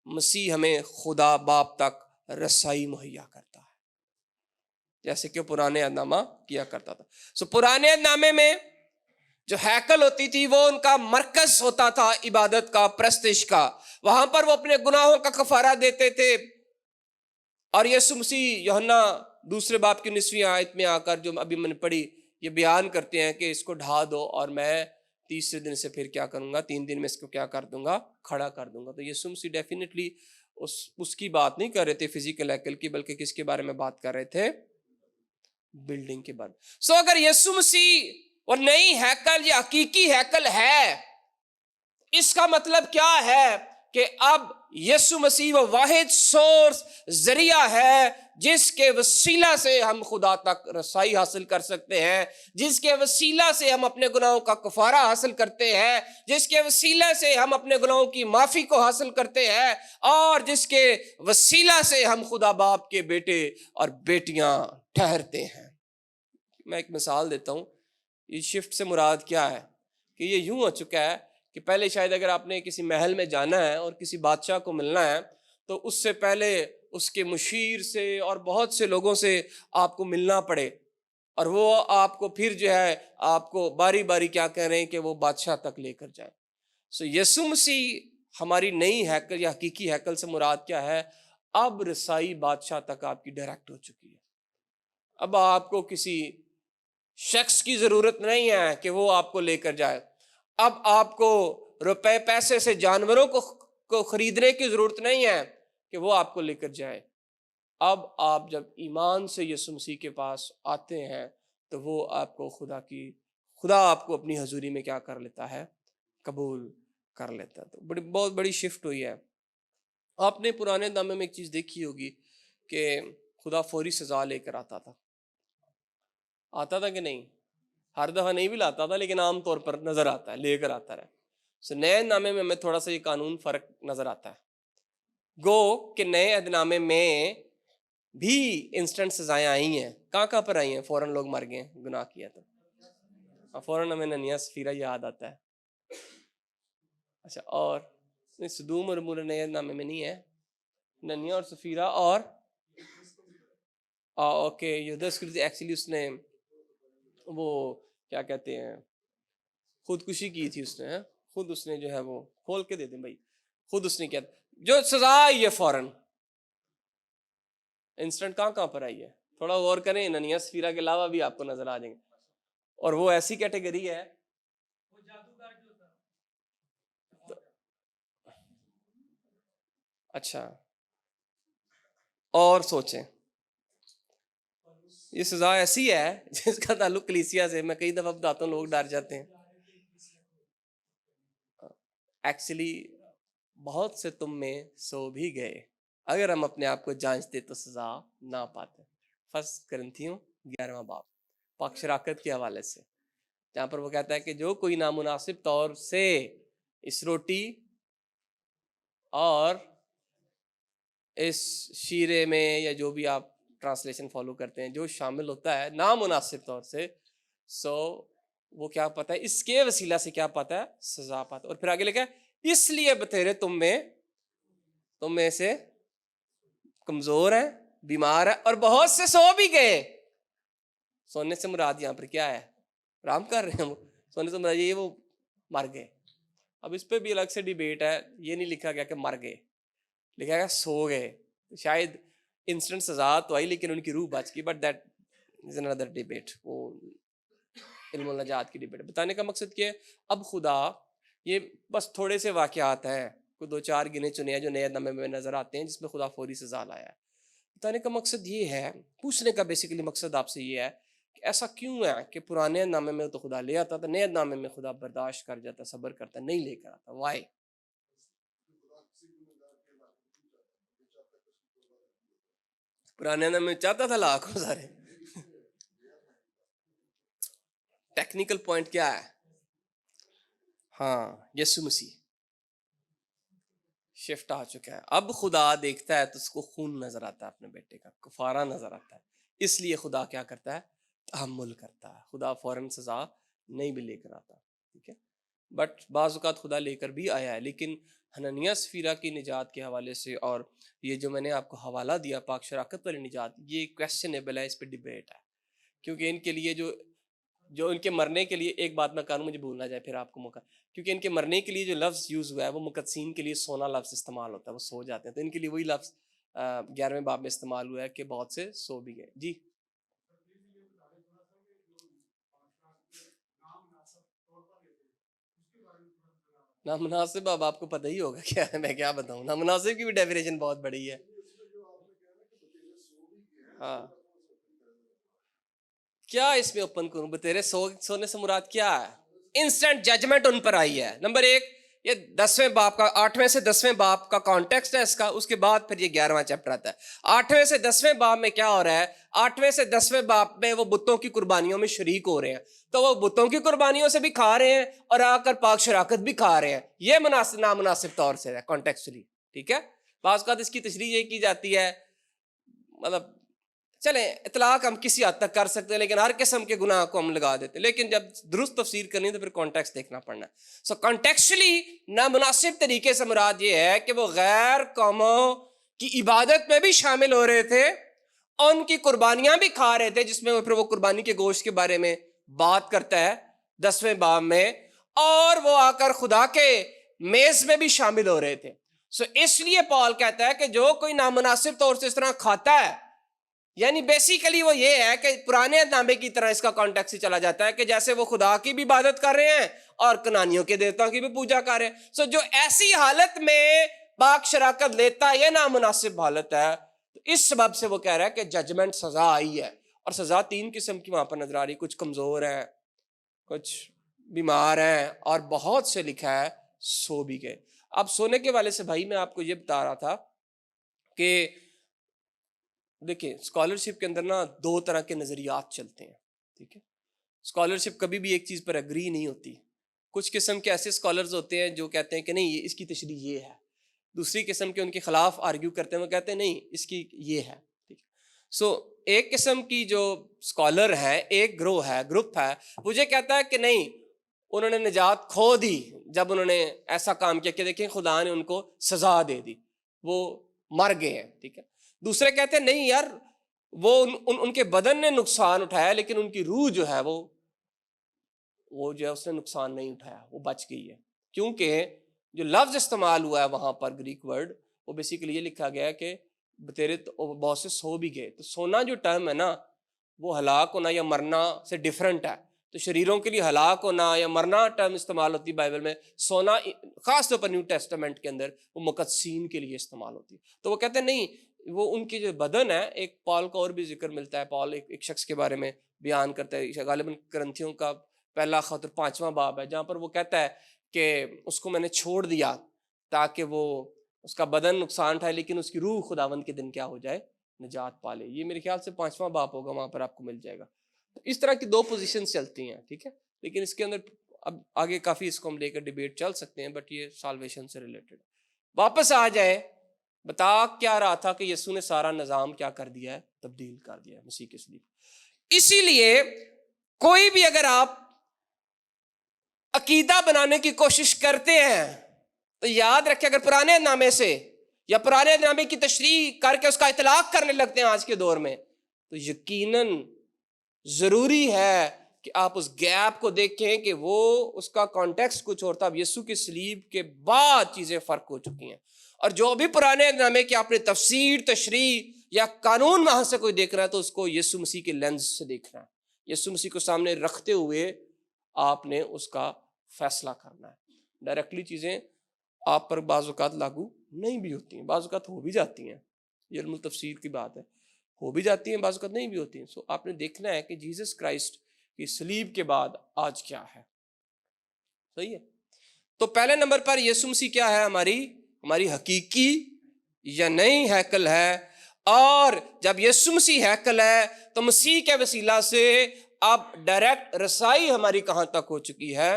مسیح ہمیں خدا باپ تک رسائی مہیا کرتا ہے جیسے کہ پرانے نامہ کیا کرتا تھا. سو پرانے نامے میں جو ہیکل ہوتی تھی وہ ان کا مرکز ہوتا تھا عبادت کا، پرستش کا. وہاں پر وہ اپنے گناہوں کا کفارہ دیتے تھے. اور یسوع مسیح یوحنا 2 باب کی 19ویں آیت میں آ کر جو ابھی میں نے پڑھی، یہ بیان کرتے ہیں کہ اس کو ڈھا دو اور میں تیسرے دن سے پھر کیا کروں گا، 3 دن میں اس کو کیا کر دوں گا، کھڑا کر دوں گا. تو یسوع مسیح ڈیفینیٹلی اس کی بات نہیں کر رہے تھے فزیکل ہیکل کی، بلکہ کس کے بارے میں بات کر رہے تھے؟ بلڈنگ کے بارے میں. سو اگر یسوع مسیح اور نئی ہیکل یا حقیقی ہیکل ہے، اس کا مطلب کیا ہے کہ اب یسوع مسیح وہ واحد سورس، ذریعہ ہے جس کے وسیلہ سے ہم خدا تک رسائی حاصل کر سکتے ہیں، جس کے وسیلہ سے ہم اپنے گناہوں کا کفارہ حاصل کرتے ہیں، جس کے وسیلہ سے ہم اپنے گناہوں کی معافی کو حاصل کرتے ہیں، اور جس کے وسیلہ سے ہم خدا باپ کے بیٹے اور بیٹیاں ٹھہرتے ہیں. میں ایک مثال دیتا ہوں. یہ شفٹ سے مراد کیا ہے کہ یہ یوں ہو چکا ہے کہ پہلے شاید اگر آپ نے کسی محل میں جانا ہے اور کسی بادشاہ کو ملنا ہے تو اس سے پہلے اس کے مشیر سے اور بہت سے لوگوں سے آپ کو ملنا پڑے، اور وہ آپ کو پھر جو ہے آپ کو باری باری کیا کہہ رہے ہیں کہ وہ بادشاہ تک لے کر جائے۔ سو یسوع مسیح ہماری نئی ہیکل یا حقیقی ہیکل سے مراد کیا ہے؟ اب رسائی بادشاہ تک آپ کی ڈائریکٹ ہو چکی ہے۔ اب آپ کو کسی شخص کی ضرورت نہیں ہے کہ وہ آپ کو لے کر جائے۔ اب آپ کو روپے پیسے سے جانوروں کو خریدنے کی ضرورت نہیں ہے کہ وہ آپ کو لے کر جائے۔ اب آپ جب ایمان سے یسوع مسیح کے پاس آتے ہیں تو وہ آپ کو خدا آپ کو اپنی حضوری میں کیا کر لیتا ہے؟ قبول کر لیتا ہے۔ تو بہت بڑی شفٹ ہوئی ہے۔ آپ نے پرانے نامے میں ایک چیز دیکھی ہوگی کہ خدا فوری سزا لے کر آتا تھا کہ نہیں؟ ہر دفعہ نہیں بھی لاتا تھا، لیکن عام طور پر نظر آتا ہے، لے کر آتا رہا۔ سو نئے نامے میں ہمیں تھوڑا سا یہ قانون فرق نظر آتا ہے۔ گو کہ نئے عہد نامے میں بھی انسٹنٹ سزائیں آئی ہیں۔ کہاں پر آئی ہیں؟ فوراً لوگ مر گئے گناہ کیا تو فوراً ہمیں ننیا سفیرہ یاد آتا ہے۔ اچھا، اور سدوم اور عمورہ نئے نامے میں نہیں ہے؟ ننیا اور سفیرہ اور اوکے، یہودا اسکریوطی ایکچولی اس نے وہ کیا کہتے ہیں خودکشی کی تھی، اس نے خود اس نے جو ہے وہ کھول کے دے دیں بھائی، خود اس نے کیا جو سزا آئی ہے فوراً انسٹنٹ کہاں پر آئی ہے؟ تھوڑا غور کریں، ننیا سفیرہ کے علاوہ بھی آپ کو نظر آ جائیں گے، اور وہ ایسی کیٹیگری ہے۔ اچھا، اور سوچیں، یہ سزا ایسی ہے جس کا تعلق کلیسیا سے، میں کئی دفعہ بتاتا ہوں، لوگ ڈر جاتے ہیں۔ ایکچولی بہت سے تم میں سو بھی گئے اگر ہم اپنے آپ کو جانچتے تو سزا نہ پاتے۔ فرسٹ کرنتھیوں 11واں باب پاک شراکت کے حوالے سے، جہاں پر وہ کہتا ہے کہ جو کوئی نامناسب طور سے اس روٹی اور اس شیرے میں، یا جو بھی آپ ٹرانسلیشن فالو کرتے ہیں، جو شامل ہوتا ہے نامناسب طور سے، سو وہ کیا پاتا ہے؟ اس کے وسیلہ سے کیا پاتا ہے؟ سزا پاتا ہے۔ اور پھر آگے لکھا ہے اس لیے بتیرے تم میں سے کمزور ہیں، بیمار ہیں، اور بہت سے سو بھی گئے۔ سونے سے مراد یہاں پر کیا ہے؟ آرام کر رہے ہیں وہ، سونے سے مراد یہ وہ مر گئے۔ اب اس پہ بھی الگ سے ڈیبیٹ ہے، یہ نہیں لکھا گیا کہ مر گئے، لکھا گیا سو گئے۔ شاید انسٹنٹ سزا تو آئی لیکن ان کی روح بچ گئی، but that is another debate, وہ علم النجات کی ڈیبیٹ۔ بتانے کا مقصد کیا ہے؟ اب خدا یہ بس تھوڑے سے واقعات ہیں، کوئی 2-4 گنے چنے ہیں جو نئے نامے میں نظر آتے ہیں جس میں خدا فوری سزا لایا ہے۔ بتانے کا مقصد یہ ہے، پوچھنے کا بیسیکلی مقصد آپ سے یہ ہے کہ ایسا کیوں ہے کہ پرانے نامے میں تو خدا لے آتا تھا، نئے نامے میں خدا برداشت کر جاتا، صبر کرتا، نہیں لے کر آتا؟ وائی؟ پرانے نامے میں چاہتا تھا لاکھوں سارے۔ ٹیکنیکل پوائنٹ کیا ہے؟ ہاں، یسوع مسیح شفٹ آ چکا ہے۔ اب خدا دیکھتا ہے تو اس کو خون نظر آتا ہے، اپنے بیٹے کا کفارہ نظر آتا ہے، اس لیے خدا کیا کرتا ہے؟ تحمل کرتا ہے۔ خدا فوراً سزا نہیں بھی لے کر آتا، ٹھیک ہے؟ بٹ بعض اوقات خدا لے کر بھی آیا ہے۔ لیکن حنانیہ سفیرہ کی نجات کے حوالے سے، اور یہ جو میں نے آپ کو حوالہ دیا پاک شراکت والی نجات، یہ کویسچنیبل ہے، اس پہ ڈیبیٹ ہے، کیونکہ ان کے لیے جو ان کے مرنے کے لیے، ایک بات میں کہوں، مجھے بھولنا جائے پھر آپ کو موقع، کیونکہ ان کے مرنے کے لیے جو لفظ یوز ہوا ہے وہ مقدسین کے لیے سونا لفظ استعمال ہوتا ہے، وہ سو جاتے ہیں، تو ان کے لیے وہی لفظ 11ویں باب میں استعمال ہوا ہے کہ بہت سے سو بھی گئے۔ جی نامناسب، اب آپ کو پتہ ہی ہوگا کیا ہے، میں کیا بتاؤں، نامناسب کی بھی ڈیفینیشن بہت بڑی ہے۔ ہاں، کیا اس میں اوپن کروں؟ بتیرے سونے سے مراد کیا ہے؟ انسٹنٹ ججمنٹ ان پر آئی ہے۔ نمبر 1، یہ 10ویں باپ کا 8ویں سے 10ویں باپ کا کانٹیکسٹ ہے اس کا، اس کے بعد پھر یہ 11واں چیپٹر آتا ہے۔ 8ویں سے 10ویں باپ میں کیا ہو رہا ہے؟ 8ویں سے 10ویں باپ میں وہ بتوں کی قربانیوں میں شریک ہو رہے ہیں، تو وہ بتوں کی قربانیوں سے بھی کھا رہے ہیں اور آ کر پاک شراکت بھی کھا رہے ہیں۔ یہ نامناسب طور سے ہے کانٹیکسچلی، ٹھیک ہے؟ بعض اوقات اس کی تشریح یہ کی جاتی ہے، مطلب چلیں اطلاق ہم کسی حد تک کر سکتے ہیں، لیکن ہر قسم کے گناہ کو ہم لگا دیتے ہیں، لیکن جب درست تفسیر کرنی تو پھر کانٹیکسٹ دیکھنا پڑنا ہے۔ سو کانٹیکسچلی نامناسب طریقے سے مراد یہ ہے کہ وہ غیر قوموں کی عبادت میں بھی شامل ہو رہے تھے اور ان کی قربانیاں بھی کھا رہے تھے، جس میں پھر وہ قربانی کے گوشت کے بارے میں بات کرتا ہے 10ویں باب میں، اور وہ آ کر خدا کے میز میں بھی شامل ہو رہے تھے. سو اس لیے پال کہتا ہے کہ جو کوئی نامناسب طور سے اس طرح کھاتا ہے، یعنی بیسیکلی وہ یہ ہے کہ پرانے نامے کی طرح اس کا کانٹیکس ہی چلا جاتا ہے کہ جیسے وہ خدا کی بھی عبادت کر رہے ہیں اور کنانیوں کے دیوتاؤں کی بھی پوجا کر رہے ہیں. سو جو ایسی حالت میں پاک شراکت لیتا ہے، یہ نامناسب حالت ہے، تو اس سبب سے وہ کہہ رہا ہے کہ ججمنٹ، سزا آئی ہے. اور سزا 3 قسم کی وہاں پر نظر آ رہی، کچھ کمزور ہیں، کچھ بیمار ہیں، اور بہت سے لکھا ہے سو بھی گئے. اب سونے کے والے سے بھائی میں آپ کو یہ بتا رہا تھا کہ دیکھیں اسکالرشپ کے اندر نا 2 طرح کے نظریات چلتے ہیں. ٹھیک ہے، اسکالرشپ کبھی بھی ایک چیز پر اگری نہیں ہوتی. کچھ قسم کے ایسے اسکالرز ہوتے ہیں جو کہتے ہیں کہ نہیں اس کی تشریح یہ ہے، دوسری قسم کے ان کے خلاف آرگیو کرتے ہیں، وہ کہتے ہیں نہیں اس کی یہ ہے. ٹھیک ہے، سو ایک قسم کی جو اسکالر ہے، ایک گروہ ہے، گروپ ہے، مجھے کہتا ہے کہ نہیں انہوں نے نجات کھو دی جب انہوں نے ایسا کام کیا کہ دیکھیں خدا نے ان کو سزا دے دی، وہ مر گئے ہیں. ٹھیک ہے، دوسرے کہتے ہیں نہیں یار وہ ان کے بدن نے نقصان اٹھایا لیکن ان کی روح جو ہے وہ جو ہے اس نے نقصان نہیں اٹھایا، وہ بچ گئی ہے. کیونکہ جو لفظ استعمال ہوا ہے وہاں پر گریک ورڈ، وہ بیسیکلی یہ لکھا گیا ہے کہ تیرے بہت سے سو بھی گئے. تو سونا جو ٹرم ہے نا، وہ ہلاک ہونا یا مرنا سے ڈیفرنٹ ہے. تو شریروں کے لیے ہلاک ہونا یا مرنا ٹرم استعمال ہوتی ہے بائبل میں. سونا خاص طور پر نیو ٹیسٹمنٹ کے اندر وہ مقدسین کے لیے استعمال ہوتی ہے. تو وہ کہتے ہیں نہیں، وہ ان کی جو بدن ہے، ایک پال کا اور بھی ذکر ملتا ہے، پال ایک شخص کے بارے میں بیان کرتا ہے، غالباً کرنتھیوں کا پہلا خط 5واں باب ہے، جہاں پر وہ کہتا ہے کہ اس کو میں نے چھوڑ دیا تاکہ وہ اس کا بدن نقصان اٹھائے لیکن اس کی روح خداوند کے دن کیا ہو جائے، نجات پالے. یہ میرے خیال سے 5واں باب ہوگا، وہاں پر آپ کو مل جائے گا. اس طرح کی 2 پوزیشن چلتی ہیں. ٹھیک ہے، لیکن اس کے اندر اب آگے کافی اس کو ہم لے کر ڈیبیٹ چل سکتے ہیں، بٹ یہ سالویشن سے ریلیٹڈ. واپس آ جائے، بتا کیا رہا تھا کہ یسوع نے سارا نظام کیا کر دیا ہے، تبدیل کر دیا ہے مسیح کے صلیب. اسی لیے کوئی بھی اگر آپ عقیدہ بنانے کی کوشش کرتے ہیں تو یاد رکھیں، اگر پرانے نامے سے یا پرانے نامے کی تشریح کر کے اس کا اطلاق کرنے لگتے ہیں آج کے دور میں، تو یقیناً ضروری ہے کہ آپ اس گیپ کو دیکھیں کہ وہ اس کا کانٹیکسٹ کچھ اور تھا. اب یسوع کے صلیب کے بعد چیزیں فرق ہو چکی ہیں، اور جو بھی پرانے نامے کی آپ نے تفسیر، تشریح یا قانون وہاں سے کوئی دیکھ رہا ہے تو اس کو یسوع مسیح کے لینز سے دیکھ رہا ہے. یسوع مسیح کو سامنے رکھتے ہوئے آپ نے اس کا فیصلہ کرنا ہے. ڈائریکٹلی چیزیں آپ پر بعض اوقات لاگو نہیں بھی ہوتی ہیں، بعض اوقات ہو بھی جاتی ہیں، یہ علم التفسیر کی بات ہے، ہو بھی جاتی ہیں، بعض اوقات نہیں بھی ہوتی ہیں. سو آپ نے دیکھنا ہے کہ جیسس کرائسٹ کی صلیب کے بعد آج کیا ہے. صحیح ہے، تو پہلے نمبر پر یسوع مسیح کیا ہے، ہماری حقیقی یا نئی ہیکل ہے. اور جب یسوع مسیح ہیکل ہے تو مسیح کے وسیلہ سے اب ڈائریکٹ رسائی ہماری کہاں تک ہو چکی ہے،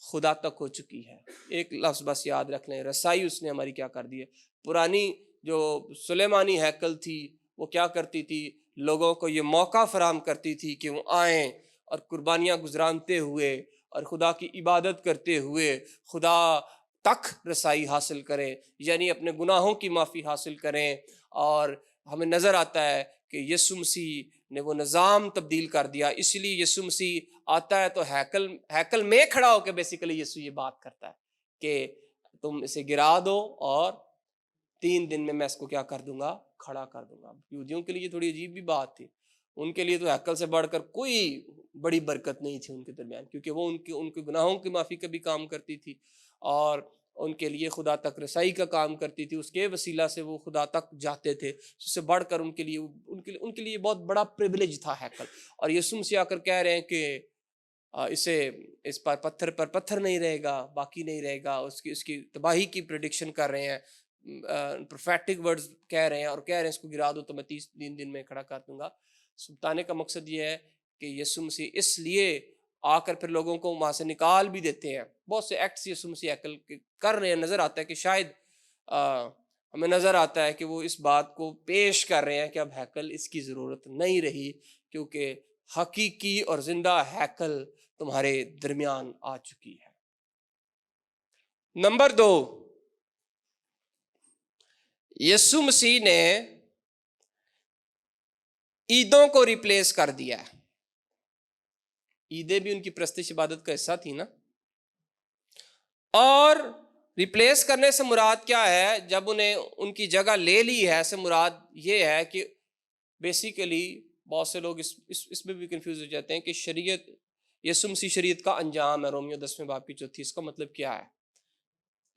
خدا تک ہو چکی ہے. ایک لفظ بس یاد رکھ لیں، رسائی اس نے ہماری کیا کر دی ہے. پرانی جو سلیمانی ہیکل تھی وہ کیا کرتی تھی، لوگوں کو یہ موقع فراہم کرتی تھی کہ وہ آئیں اور قربانیاں گزرانتے ہوئے اور خدا کی عبادت کرتے ہوئے خدا تک رسائی حاصل کریں، یعنی اپنے گناہوں کی معافی حاصل کریں. اور ہمیں نظر آتا ہے کہ یسوع مسیح نے وہ نظام تبدیل کر دیا. اس لیے یسوع مسیح آتا ہے تو ہیکل میں کھڑا ہو کے بیسیکلی یسوع یہ بات کرتا ہے کہ تم اسے گرا دو اور 3 دن میں اس کو کیا کر دوں گا، کھڑا کر دوں گا. یہودیوں کے لیے تھوڑی عجیب بھی بات تھی، ان کے لیے تو ہیکل سے بڑھ کر کوئی بڑی برکت نہیں تھی ان کے درمیان، کیونکہ وہ ان کے گناہوں کی معافی کا بھی کام کرتی تھی اور ان کے لیے خدا تک رسائی کا کام کرتی تھی. اس کے وسیلہ سے وہ خدا تک جاتے تھے. اس سے بڑھ کر ان کے لیے بہت بڑا پریویلیج تھا ہیکل. اور یسوع مسیح آ کر کہہ رہے ہیں کہ اس پر پتھر نہیں رہے گا، باقی نہیں رہے گا، اس کی تباہی کی پریڈکشن کر رہے ہیں، پروفیٹک ورڈز کہہ رہے ہیں اور کہہ رہے ہیں اس کو گرا دو تو میں 3 دن میں کھڑا کر دوں گا. بتانے کا مقصد یہ ہے کہ یسوع مسیح اس لیے آ کر پھر لوگوں کو وہاں سے نکال بھی دیتے ہیں. بہت سے ایکٹس یسوع مسیح ہیکل کر رہے ہیں. نظر آتا ہے کہ شاید ہمیں نظر آتا ہے کہ وہ اس بات کو پیش کر رہے ہیں کہ اب ہیکل اس کی ضرورت نہیں رہی، کیونکہ حقیقی اور زندہ ہیکل تمہارے درمیان آ چکی ہے. نمبر 2، یسوع مسیح نے عیدوں کو ریپلیس کر دیا ہے. عیدیں بھی ان کی پرستش عبادت کا حصہ تھی نا. اور ریپلیس کرنے سے مراد کیا ہے؟ جب انہیں ان کی جگہ لے لی ہے، سے مراد یہ ہے کہ بیسیکلی بہت سے لوگ اس میں بھی کنفیوز ہو جاتے ہیں کہ شریعت، یسوع مسیح شریعت کا انجام ہے. رومیو 10ویں باب کی 4. اس کا مطلب کیا ہے؟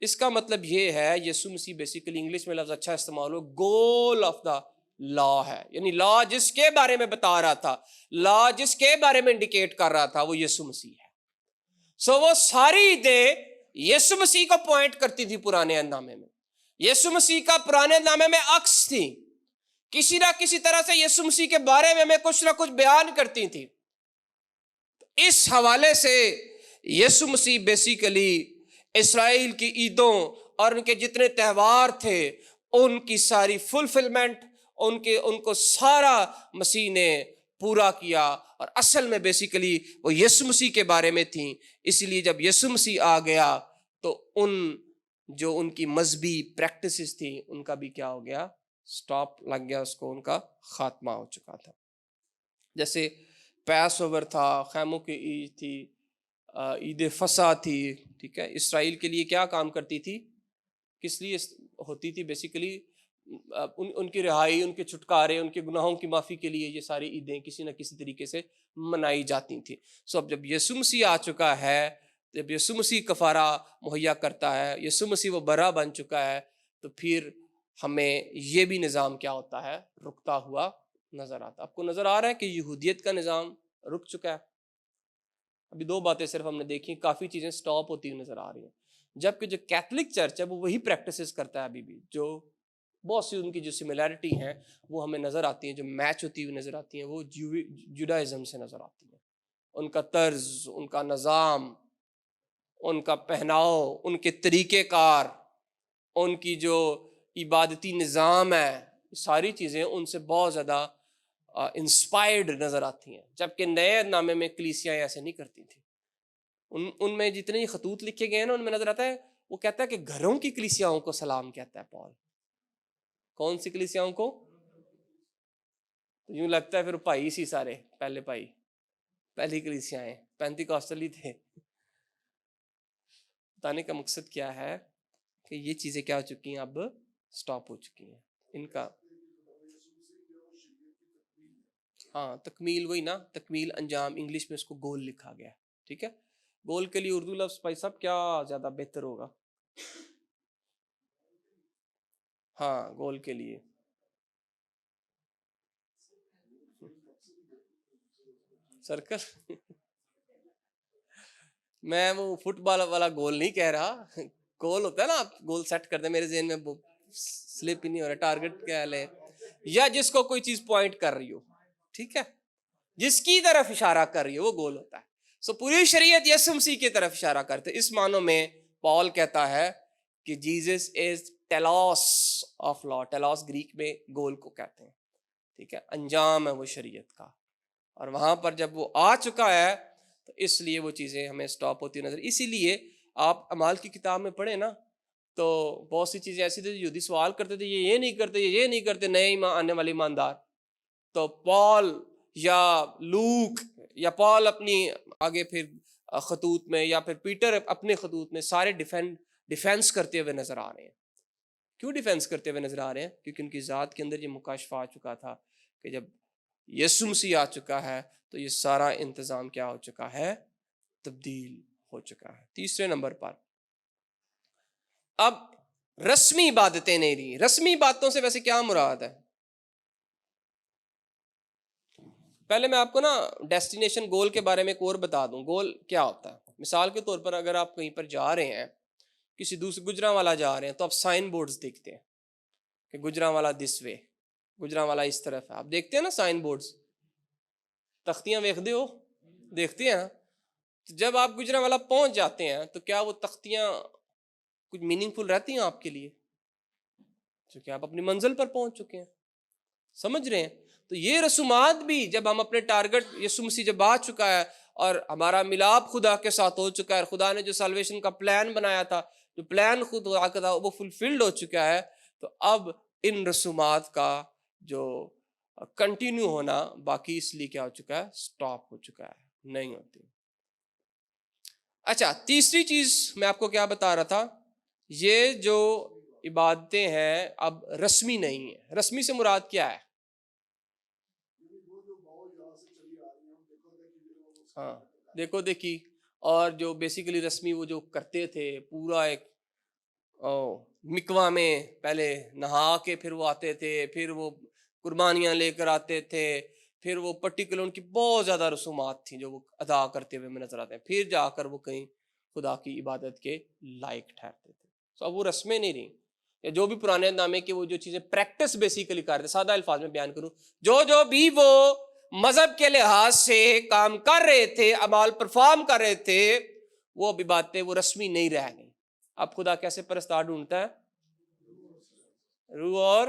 اس کا مطلب یہ ہے یسوع مسیح بیسیکلی انگلش میں لفظ اچھا استعمال ہو، گول آف دا لا ہے. یعنی لا جس کے بارے میں بتا رہا تھا، لا جس کے بارے میں انڈیکیٹ کر رہا تھا، وہ یسوع مسیح ہے. سو وہ ساری عیدیں یسوع مسیح کو پوائنٹ کرتی تھی پرانے نامے میں. یسوع مسیح کا پرانے نامے میں عکس تھی، کسی نہ کسی طرح سے یسوع مسیح کے بارے میں ہمیں کچھ نہ کچھ بیان کرتی تھی. اس حوالے سے یسوع مسیح بیسیکلی اسرائیل کی عیدوں اور ان کے جتنے تہوار تھے ان کی ساری فلفلمنٹ، ان کو سارا مسیح نے پورا کیا. اور اصل میں بیسیکلی وہ یسوع مسیح کے بارے میں تھیں. اسی لیے جب یسوع مسیح آ گیا تو ان کی مذہبی پریکٹسز تھیں ان کا بھی کیا ہو گیا؟ سٹاپ لگ گیا، اس کو ان کا خاتمہ ہو چکا تھا. جیسے پیس اوور تھا، خیموں کی عید تھی، عید فصح تھی. ٹھیک ہے، اسرائیل کے لیے کیا کام کرتی تھی؟ کس لیے ہوتی تھی؟ بیسیکلی ان کی رہائی، ان کے چھٹکارے، ان کے گناہوں کی معافی کے لیے یہ ساری عیدیں کسی نہ کسی طریقے سے منائی جاتی تھیں. سو اب جب یسوع مسیح آ چکا ہے، جب یسوع مسیح کفارہ مہیا کرتا ہے، یسوع مسیح وہ برا بن چکا ہے، تو پھر ہمیں یہ بھی نظام کیا ہوتا ہے؟ رکتا ہوا نظر آتا. آپ کو نظر آ رہا ہے کہ یہودیت کا نظام رک چکا ہے. ابھی 2 باتیں صرف ہم نے دیکھی، کافی چیزیں سٹاپ ہوتی ہوئی نظر آ رہی ہیں. جبکہ جو کیتھولک چرچ ہے وہ وہی پریکٹسز کرتا ہے ابھی بھی، جو بہت سی ان کی جو سملیرٹی ہیں وہ ہمیں نظر آتی ہیں، جو میچ ہوتی ہوئی نظر آتی ہیں وہ جوڈائزم سے نظر آتی ہیں. ان کا طرز، ان کا نظام، ان کا پہناؤ، ان کے طریقہ کار، ان کی جو عبادتی نظام ہے، ساری چیزیں ان سے بہت زیادہ انسپائرڈ نظر آتی ہیں. جبکہ نئے نامے میں کلیسیاں ایسے نہیں کرتی تھیں. ان میں جتنے خطوط لکھے گئے ہیں نا، ان میں نظر آتا ہے وہ کہتا ہے کہ گھروں کی کلیسیاؤں کو سلام کہتا ہے پال. کون سی کلیسیاؤں کو؟ یوں لگتا ہے پھر بھائی سی سارے، پہلے بھائی، پہلی کلیسیاں ہیں، پینتیکوسٹل تھے. بتانے کا مقصد کیا ہے کہ یہ چیزیں کیا ہو چکی ہیں؟ اب سٹاپ ہو چکی ہیں. ان کا ہاں تکمیل، وہی نا، تکمیل، انجام، انگلش میں اس کو گول لکھا گیا. ٹھیک ہے، گول کے لیے اردو لفظ بھائی صاحب کیا زیادہ بہتر ہوگا؟ ہاں گول کے لیے سرکل. میں وہ فٹ بال والا گول نہیں کہہ رہا. گول ہوتا ہے نا، آپ گول سیٹ کرتے ہیں، میرے ذہن میں سلپ ہی نہیں ہو رہا. ٹارگٹ کیا لے، یا جس کو کوئی چیز پوائنٹ کر رہی ہو، ٹھیک ہے، جس کی طرف اشارہ کر رہی ہو وہ گول ہوتا ہے. سو پوری شریعت یسوع مسیح کی طرف اشارہ کرتے. اس معنوں میں پال کہتا ہے کہ Jesus is telos of law. Telos Greek میں گول کو کہتے ہیں. ٹھیک ہے، انجام ہے وہ شریعت کا. اور وہاں پر جب وہ آ چکا ہے تو اس لیے وہ چیزیں ہمیں سٹاپ ہوتی نظر. اسی لیے آپ اعمال کی کتاب میں پڑھیں نا، تو بہت سی چیزیں ایسی تھیں یہودی سوال کرتے تھے، یہ نہیں کرتے، یہ نہیں کرتے، نئے آنے والے ایماندار. تو پال یا لوک یا پال اپنی آگے پھر خطوط میں، یا پھر پیٹر اپنے خطوط میں سارے ڈیفینس کرتے ہوئے نظر آ رہے ہیں. کیوں ڈیفینس کرتے ہوئے نظر آ رہے ہیں؟ کیونکہ ان کی ذات کے اندر یہ مکاشفہ آ چکا تھا کہ جب یسوع مسیح آ چکا ہے تو یہ سارا انتظام کیا ہو چکا ہے؟ تبدیل ہو چکا ہے. تیسرے نمبر پر اب رسمی عبادتیں نہیں رہی. رسمی باتوں سے ویسے کیا مراد ہے؟ پہلے میں آپ کو نا ڈیسٹینیشن گول کے بارے میں ایک اور بتا دوں. گول کیا ہوتا ہے؟ مثال کے طور پر اگر آپ کہیں پر جا رہے ہیں، کسی دوسرے گجرانوالا جا رہے ہیں، تو آپ سائن بورڈز دیکھتے ہیں کہ گجرانوالا دس وے، گجرانوالا اس طرف ہے. آپ دیکھتے ہیں نا سائن بورڈز، تختیاں دیکھتے ہو، دیکھتے ہیں. جب آپ گجرانوالا پہنچ جاتے ہیں تو کیا وہ تختیاں کچھ میننگ فل رہتی ہیں آپ کے لیے؟ کیونکہ آپ اپنی منزل پر پہنچ چکے ہیں. سمجھ رہے ہیں؟ تو یہ رسومات بھی جب ہم اپنے ٹارگٹ یسوع مسیح جب آ چکا ہے اور ہمارا ملاپ خدا کے ساتھ ہو چکا ہے، خدا نے جو سالویشن کا پلان بنایا تھا، جو پلان خدا کا تھا وہ فلفلڈ ہو چکا ہے، تو اب ان رسومات کا جو کنٹینیو ہونا باقی اس لیے کیا ہو چکا ہے, سٹاپ ہو چکا ہے, نہیں ہوتی. اچھا, تیسری چیز میں آپ کو کیا بتا رہا تھا, یہ جو عبادتیں ہیں اب رسمی نہیں ہیں. رسمی سے مراد کیا ہے؟ ہاں, دیکھو دیکھی, اور جو بیسیکلی رسمی وہ جو کرتے تھے پورا ایک مکواں میں پہلے نہا کے پھر وہ آتے تھے, پھر وہ قربانیاں لے کر آتے تھے, پھر وہ پرٹیکولر ان کی بہت زیادہ رسومات تھیں جو وہ ادا کرتے ہوئے نظر آتے ہیں, پھر جا کر وہ کہیں خدا کی عبادت کے لائق ٹھہرتے تھے. تو اب وہ رسمیں نہیں رہیں, یا جو بھی پرانے نامے کے وہ جو چیزیں پریکٹس بیسیکلی کر رہے, سادہ الفاظ میں بیان کروں, جو بھی وہ مذہب کے لحاظ سے کام کر رہے تھے, اعمال پرفارم کر رہے تھے, وہ اب باتیں وہ رسمی نہیں رہ گئی. اب خدا کیسے پرستار ڈھونڈتا ہے؟ روح اور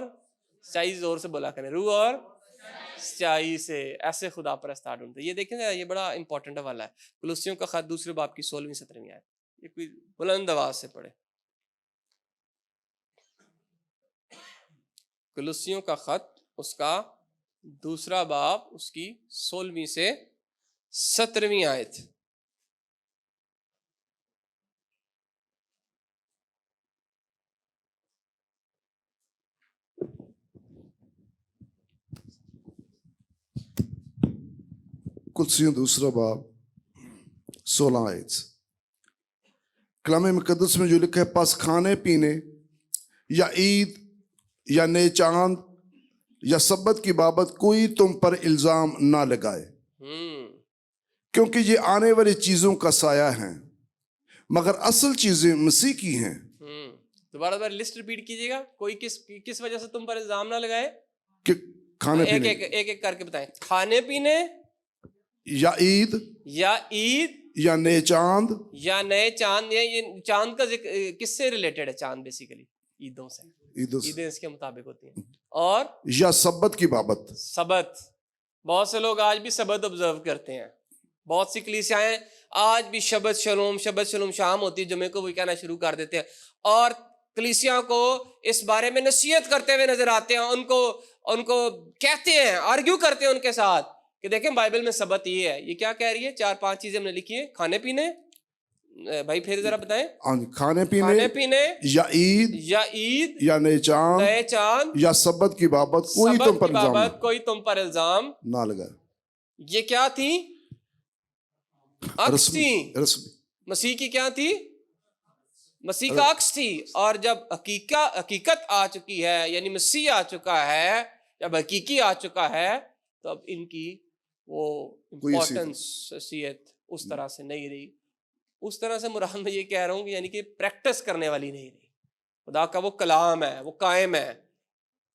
سچائی. زور سے بولا کریں, روح اور سچائی سے, ایسے خدا پرستار ڈھونڈتا ہے. یہ دیکھیں نا, یہ بڑا امپورٹنٹ حوالہ ہے. کولوسیوں کا خط دوسرے باب کی 16ویں-17ویں آیت, یہ کوئی بلند آواز سے پڑھے. کولوسیوں کا خط اس کا دوسرا باب اس کی 16ویں سے 17ویں آیت. کلسیوں دوسرا باب 16 آیت. کلام مقدس میں جو لکھا ہے, پس کھانے پینے یا عید یا نئے چاند یا سبت کی بابت کوئی تم پر الزام نہ لگائے, کیونکہ یہ آنے والی چیزوں کا سایہ ہیں, مگر اصل چیزیں مسیح کی ہیں. دوبارہ لسٹ ریپیٹ کیجیے گا. کوئی کس وجہ سے تم پر الزام نہ لگائے؟ کہ کھانے پینے, ایک کر کے بتائیں. کھانے پینے یا عید یا نئے چاند. یہ چاند کا ذکر کس سے ریلیٹڈ ہے؟ چاند بیسیکلی عیدوں سے, عیدیں اس کے مطابق ہوتی ہیں. اور یا سبت کی بابت. سبت, بہت سے لوگ آج بھی سبت آبزرو کرتے ہیں. بہت سی کلیسیاں آج بھی شبت شلوم شام ہوتی ہے جمعے کو وہ کہنا شروع کر دیتے ہیں, اور کلیسیاں کو اس بارے میں نصیحت کرتے ہوئے نظر آتے ہیں. ان کو کہتے ہیں, آرگیو کرتے ہیں ان کے ساتھ کہ دیکھیں بائبل میں سبت یہ ہے. یہ کیا کہہ رہی ہے؟ 4-5 چیزیں ہم نے لکھی ہیں. کھانے پینے, بھائی پھر ذرا بتائیں. کھانے پینے یا عید یا نئے چاند یا سبت کی بابت کوئی تم پر الزام نہ لگائے. یہ کیا تھی؟ عکس تھی. مسیح کی کیا تھی؟ مسیح کا عکس تھی. اور جب حقیقت آ چکی ہے, یعنی مسیح آ چکا ہے, جب حقیقی آ چکا ہے, تو اب ان کی وہ امپورٹنس حیثیت اس طرح سے نہیں رہی. اس طرح سے مراد میں یہ کہہ رہا ہوں کہ یعنی کہ پریکٹس کرنے والی نہیں رہی. خدا کا وہ کلام ہے, وہ قائم ہے,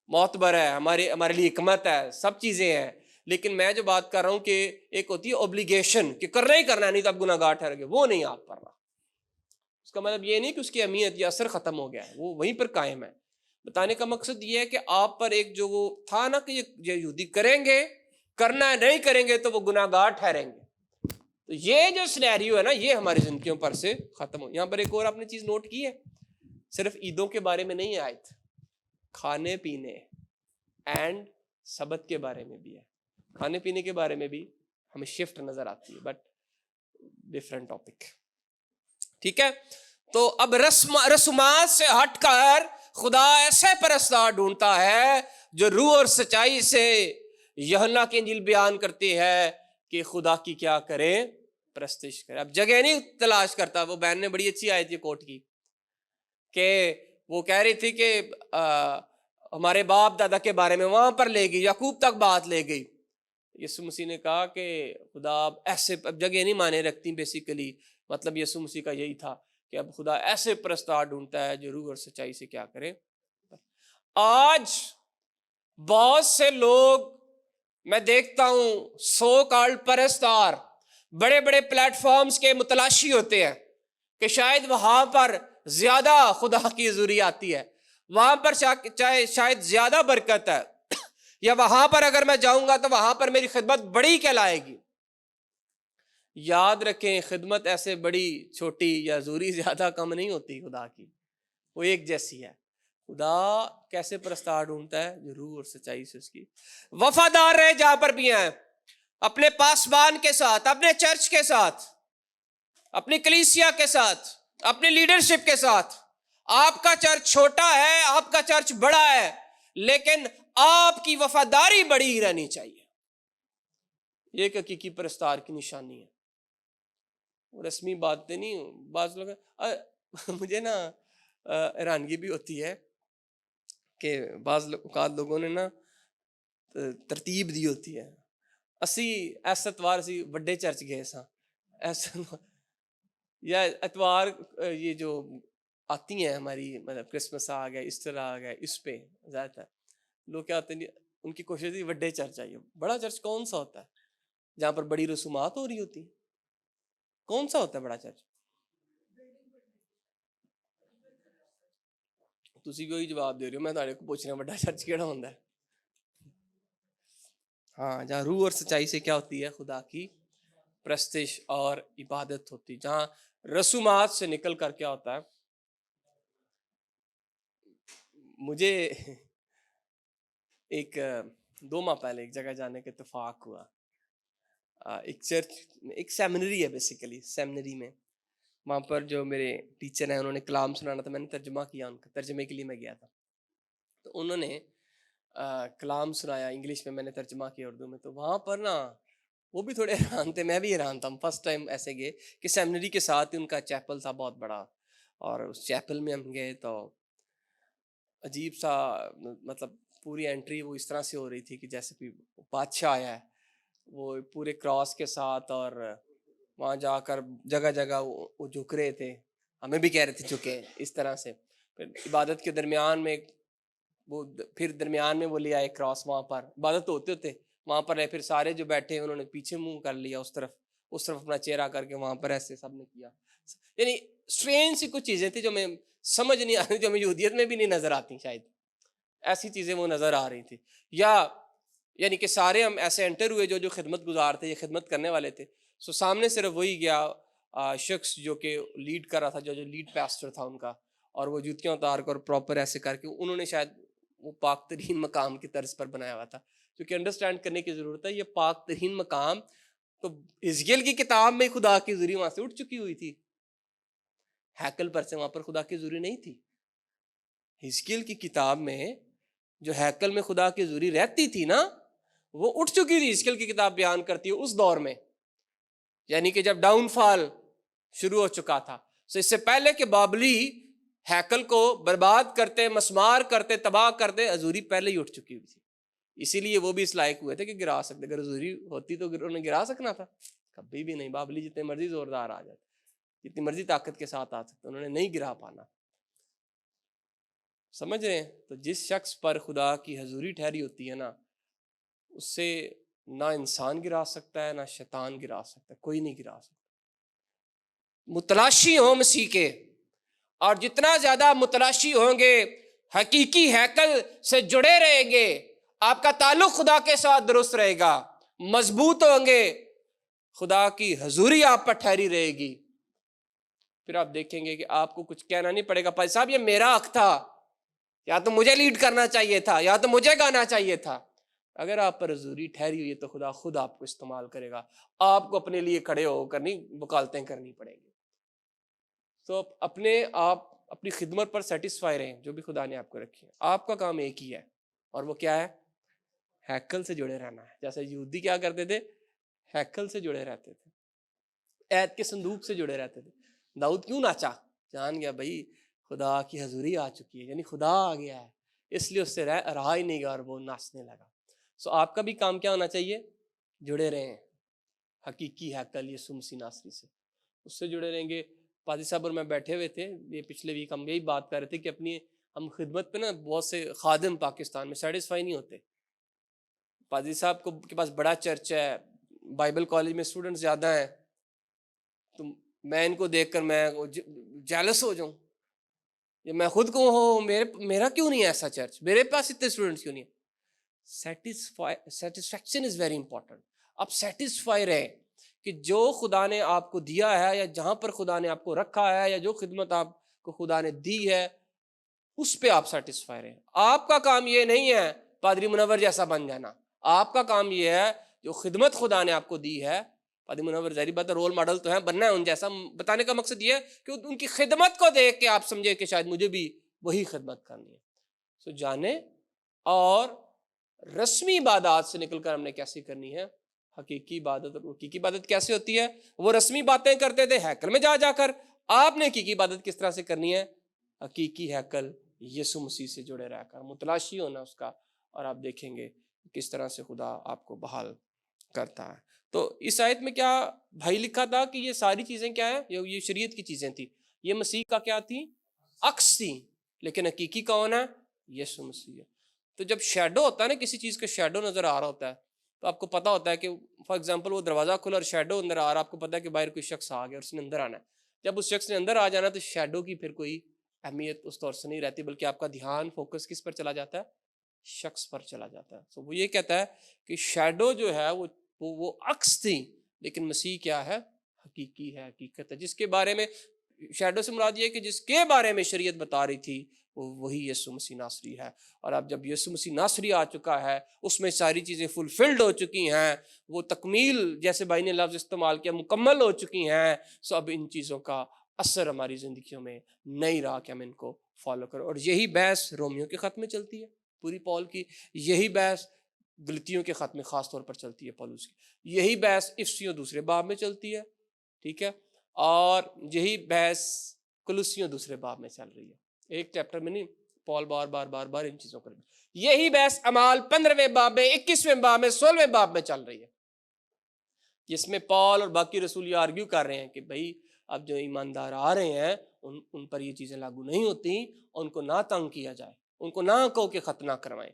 معتبر ہے, ہمارے لیے حکمت ہے, سب چیزیں ہیں. لیکن میں جو بات کر رہا ہوں کہ ایک ہوتی ہے اوبلیگیشن کہ کرنا ہی کرنا ہے, نہیں تو اب گناہ گار ٹھہر گئے, وہ نہیں آپ پر رہا. اس کا مطلب یہ نہیں کہ اس کی اہمیت یا اثر ختم ہو گیا ہے, وہ وہیں پر قائم ہے. بتانے کا مقصد یہ ہے کہ آپ پر ایک جو وہ تھا نا کہ یہ یہودی کریں گے, کرنا ہے, نہیں کریں گے تو وہ گناہ گار ٹھہریں گے. تو یہ جو سینیریو ہے نا, یہ ہماری زندگیوں پر سے ختم ہو. یہاں پر ایک اور آپ نے چیز نوٹ کی ہے, صرف عیدوں کے بارے میں نہیں ہے آیت, کھانے پینے اینڈ سبت کے بارے میں بھی ہے. کھانے پینے کے بارے میں بھی ہمیں شفٹ نظر آتی ہے, بٹ ڈفرنٹ ٹاپک. ٹھیک ہے, تو اب رسومات سے ہٹ کر خدا ایسے پرستار ڈھونڈتا ہے جو روح اور سچائی سے یوحنا کی انجیل بیان کرتی ہے کہ خدا کی کیا کریں, پرستش کریں. اب جگہ نہیں تلاش کرتا. وہ بہن نے بڑی اچھی آیت یہ کوٹ کی کہ وہ کہہ رہی تھی کہ ہمارے باپ دادا کے بارے میں وہاں پر لے گئی, یعقوب تک بات لے گئی. یسوع مسیح نے کہا کہ خدا اب ایسے, اب جگہ نہیں مانے رکھتی بیسیکلی. مطلب یسوع مسیح کا یہی تھا کہ اب خدا ایسے پرستار ڈھونڈتا ہے جو روح اور سچائی سے کیا کرے. آج بہت سے لوگ میں دیکھتا ہوں سو کالڈ پرستار بڑے بڑے پلیٹ فارمز کے متلاشی ہوتے ہیں کہ شاید وہاں پر زیادہ خدا کی حضوری آتی ہے, وہاں پر شاید زیادہ برکت ہے, یا وہاں پر اگر میں جاؤں گا تو وہاں پر میری خدمت بڑی کہلائے گی. یاد رکھیں, خدمت ایسے بڑی چھوٹی یا حضوری زیادہ کم نہیں ہوتی خدا کی, وہ ایک جیسی ہے. خدا کیسے پرستار ڈھونڈتا ہے؟ جو روح اور سچائی سے اس کی وفادار رہے جہاں پر بھی ہیں، اپنے پاسبان کے ساتھ، اپنے چرچ کے ساتھ، اپنی کلیسیا کے ساتھ، اپنی لیڈرشپ کے ساتھ. آپ کا چرچ چھوٹا ہے، آپ کا چرچ بڑا ہے، لیکن آپ کی وفاداری بڑی ہی رہنی چاہیے. یہ ایک حقیقی پرستار کی نشانی ہے. رسمی باتیں نہیں. بعض لوگ مجھے نا حیرانگی بھی ہوتی ہے کہ بعض اوقات لوگوں نے نا ترتیب دی ہوتی ہے. اسی ایس اتوار سی وڈے چرچ گئے سا ایسا، یا اتوار یہ جو آتی ہیں ہماری مطلب کرسمس آ گیا، ایسٹر آ گیا، اس پہ زیادہ تر لوگ کیا ہوتے ہیں، ان کی کوشش ہے وڈے چرچ آئیے. بڑا چرچ کون سا ہوتا ہے جہاں پر بڑی رسومات ہو رہی ہوتی ہیں؟ کون سا ہوتا ہے بڑا چرچ؟ تسی کوئی جواب دے رہے ہو، میں تھوڑے کو پوچھ رہا ہوں بڑا چرچ کیڑا ہوتا ہے؟ ہاں، جہاں روح اور سچائی سے کیا ہوتی ہے؟ خدا کی پرستش اور عبادت ہوتی. جہاں رسومات سے نکل کر کیا ہوتا ہے؟ مجھے ایک 2 ماہ پہلے ایک جگہ جانے کا اتفاق ہوا. ایک چرچ، ایک سیمنری ہے بیسیکلی، سیمنری میں وہاں پر جو میرے ٹیچر ہیں انہوں نے کلام سنانا تھا، میں نے ترجمہ کیا، ان کا ترجمے کے لیے میں گیا تھا. تو انہوں نے کلام سنایا انگلش میں، میں نے ترجمہ کیا اردو میں. تو وہاں پر نا وہ بھی تھوڑے حیران تھے، میں بھی حیران تھا. ہم فرسٹ ٹائم ایسے گئے کہ سیمنری کے ساتھ ہی ان کا چیپل تھا بہت بڑا، اور اس چیپل میں ہم گئے تو عجیب سا مطلب پوری انٹری وہ اس طرح سے ہو رہی تھی کہ جیسے کوئی بادشاہ آیا ہے، وہ پورے کراس کے ساتھ، اور وہاں جا کر جگہ جگہ وہ جھک رہے تھے، ہمیں بھی کہہ رہے تھے جھکے اس طرح سے. پھر عبادت کے درمیان میں وہ پھر درمیان میں وہ لے آئے کراس، وہاں پر عبادت ہوتے ہوتے وہاں پر رہے. پھر سارے جو بیٹھے انہوں نے پیچھے منہ کر لیا اس طرف اپنا چہرہ کر کے وہاں پر ایسے سب نے کیا. یعنی اسٹرینج سی کچھ چیزیں تھیں جو میں سمجھ نہیں آ رہی، جو ہمیں یہودیت میں بھی نہیں نظر آتی شاید. ایسی چیزیں وہ نظر آ رہی تھی. یا یعنی کہ سارے ہم ایسے انٹر ہوئے جو خدمت گزار تھے یا خدمت کرنے والے تھے. سو سامنے صرف وہی گیا شخص جو کہ لیڈ کر رہا تھا، جو لیڈ پیسٹر تھا ان کا، اور وہ جوتیاں اتار کر پراپر ایسے کر کے انہوں نے شاید وہ پاک ترین مقام کی طرز پر بنایا ہوا تھا. کیونکہ انڈرسٹینڈ کرنے کی ضرورت ہے، یہ پاک ترین مقام تو حزقیل کی کتاب میں خدا کی حضوری وہاں سے اٹھ چکی ہوئی تھی. ہیکل پر سے وہاں پر خدا کی حضوری نہیں تھی. حزقیل کی کتاب میں جو ہیکل میں خدا کی حضوری رہتی تھی نا، وہ اٹھ چکی تھی. حزقیل کی کتاب بیان کرتی ہے اس دور میں، یعنی کہ جب ڈاؤن فال شروع ہو چکا تھا. تو اس سے پہلے کہ بابلی ہیکل کو برباد کرتے، مسمار کرتے، تباہ کرتے، حضوری پہلے ہی اٹھ چکی ہوئی تھی. اسی لیے وہ بھی اس لائق ہوئے تھے کہ گرا سکتے. اگر حضوری ہوتی تو انہوں نے گرا سکنا تھا؟ کبھی بھی نہیں. بابلی جتنے مرضی زوردار آ جاتے، جتنی مرضی طاقت کے ساتھ آ سکتے، انہوں نے نہیں گرا پانا. سمجھ رہے ہیں؟ تو جس شخص پر خدا کی حضوری ٹھہری ہوتی ہے نا، اس سے نہ انسان گرا سکتا ہے، نہ شیطان گرا سکتا ہے، کوئی نہیں گرا سکتا. متلاشی ہوں مسیح کے، اور جتنا زیادہ متلاشی ہوں گے، حقیقی ہیکل سے جڑے رہیں گے، آپ کا تعلق خدا کے ساتھ درست رہے گا، مضبوط ہوں گے، خدا کی حضوری آپ پر ٹھہری رہے گی. پھر آپ دیکھیں گے کہ آپ کو کچھ کہنا نہیں پڑے گا، بھائی صاحب یہ میرا حق تھا، یا تو مجھے لیڈ کرنا چاہیے تھا، یا تو مجھے گانا چاہیے تھا. اگر آپ پر حضوری ٹھہری ہوئی ہے تو خدا خود آپ کو استعمال کرے گا. آپ کو اپنے لیے کھڑے ہو کر نہیں وکالتیں کرنی پڑیں گی. تو آپ اپنی خدمت پر سیٹسفائی رہیں جو بھی خدا نے آپ کو رکھی ہے. آپ کا کام ایک ہی ہے، اور وہ کیا ہے؟ ہیکل سے جڑے رہنا ہے. جیسے یہودی کیا کرتے تھے؟ ہیکل سے جڑے رہتے تھے، عہد کے صندوق سے جڑے رہتے تھے. داؤد کیوں ناچا؟ جان گیا بھائی خدا کی حضوری آ چکی ہے، یعنی خدا آ گیا ہے، اس لیے اس سے رہا ہی نہیں گیا اور وہ ناچنے لگا. سو آپ کا بھی کام کیا ہونا چاہیے؟ جڑے رہیں حقیقی ہیکل یسوع مسیح ناصری سے، اس سے جڑے رہیں گے. پادری صاحب اور میں بیٹھے ہوئے تھے، یہ پچھلے ویک ہم یہی بات کر رہے تھے کہ ہم خدمت پہ نا بہت سے خادم پاکستان میں سیٹسفائی نہیں ہوتے. پادری صاحب کے پاس بڑا چرچ ہے، بائبل کالج میں اسٹوڈنٹ زیادہ ہیں، تو میں ان کو دیکھ کر میں جیلس ہو جاؤں، یا میں خود کو میرا کیوں نہیں ہے ایسا چرچ، میرے پاس اتنے اسٹوڈنٹس کیوں نہیں ہیں. Satisfaction is very important. آپ سیٹسفائی رہیں کہ جو خدا نے آپ کو دیا ہے، یا جہاں پر خدا نے آپ کو رکھا ہے، یا جو خدمت آپ کو خدا نے دی ہے، اس پہ آپ سیٹسفائی رہیں. آپ کا کام یہ نہیں ہے پادری منور جیسا بن جانا. آپ کا کام یہ ہے جو خدمت خدا نے آپ کو دی ہے. پادری منور ظاہری بات ہے رول ماڈل تو ہے, بننا ہے ان جیسا. بتانے کا مقصد یہ ہے کہ ان کی خدمت کو دیکھ کے آپ سمجھے کہ شاید مجھے بھی وہی خدمت کرنی ہے. سو جانے اور رسمی عبادات سے نکل کر ہم نے کیسی کرنی ہے حقیقی عبادت. اور حقیقی عبادت کیسے ہوتی ہے؟ وہ رسمی باتیں کرتے تھے ہیکل میں جا جا کر. آپ نے حقیقی عبادت کس طرح سے کرنی ہے؟ حقیقی ہیکل یسوع مسیح سے جڑے رہ کر متلاشی ہونا اس کا, اور آپ دیکھیں گے کس طرح سے خدا آپ کو بحال کرتا ہے. تو اس آیت میں کیا بھائی لکھا تھا کہ یہ ساری چیزیں کیا ہیں؟ یہ شریعت کی چیزیں تھی, یہ مسیح کا کیا تھی؟ عکس تھی. لیکن حقیقی کون ہے؟ یسوع مسیح ہے. تو جب شیڈو ہوتا ہے نا, کسی چیز کا شیڈو نظر آ رہا ہوتا ہے, تو آپ کو پتا ہوتا ہے کہ فار ایگزامپل وہ دروازہ کھلا اور شیڈو اندر آ رہا, آپ کو پتا ہے کہ باہر کوئی شخص آ گیا اور اس نے اندر آنا ہے. جب اس شخص نے اندر آ جانا تو شیڈو کی پھر کوئی اہمیت اس طور سے نہیں رہتی, بلکہ آپ کا دھیان فوکس کس پر چلا جاتا ہے؟ شخص پر چلا جاتا ہے. تو وہ یہ کہتا ہے کہ شیڈو جو ہے وہ عکس تھی, لیکن مسیح کیا ہے؟ حقیقی ہے, حقیقت ہے. جس کے بارے میں شیڈو سے مراد یہ ہے کہ جس کے بارے میں شریعت بتا رہی تھی وہی یسوع مسیح ناصری ہے. اور اب جب یسوع مسیح ناصری آ چکا ہے, اس میں ساری چیزیں فلفلڈ ہو چکی ہیں, وہ تکمیل جیسے بھائی نے لفظ استعمال کیا مکمل ہو چکی ہیں. سو اب ان چیزوں کا اثر ہماری زندگیوں میں نہیں رہا کہ ہم ان کو فالو کریں. اور یہی بحث رومیو کے خط میں چلتی ہے پوری پول کی, یہی بحث غلطیوں کے خط میں خاص طور پر چلتی ہے پولس کی, یہی بحث افسیوں دوسرے باب میں چلتی ہے, ٹھیک ہے, اور یہی بحث کلوسیوں دوسرے باب میں چل رہی ہے. ایک چیپٹر میں نہیں, پال بار بار بار بار ان چیزوں پر. یہی بحث اعمال 15ویں باب میں, 21ویں باب میں, 16ویں باب میں چل رہی ہے, جس میں پال اور باقی رسول یہ آرگیو کر رہے ہیں کہ بھائی اب جو ایماندار آ رہے ہیں ان پر یہ چیزیں لاگو نہیں ہوتی, ان کو نہ تنگ کیا جائے, ان کو نہ کہو کہ ختنہ کروائیں.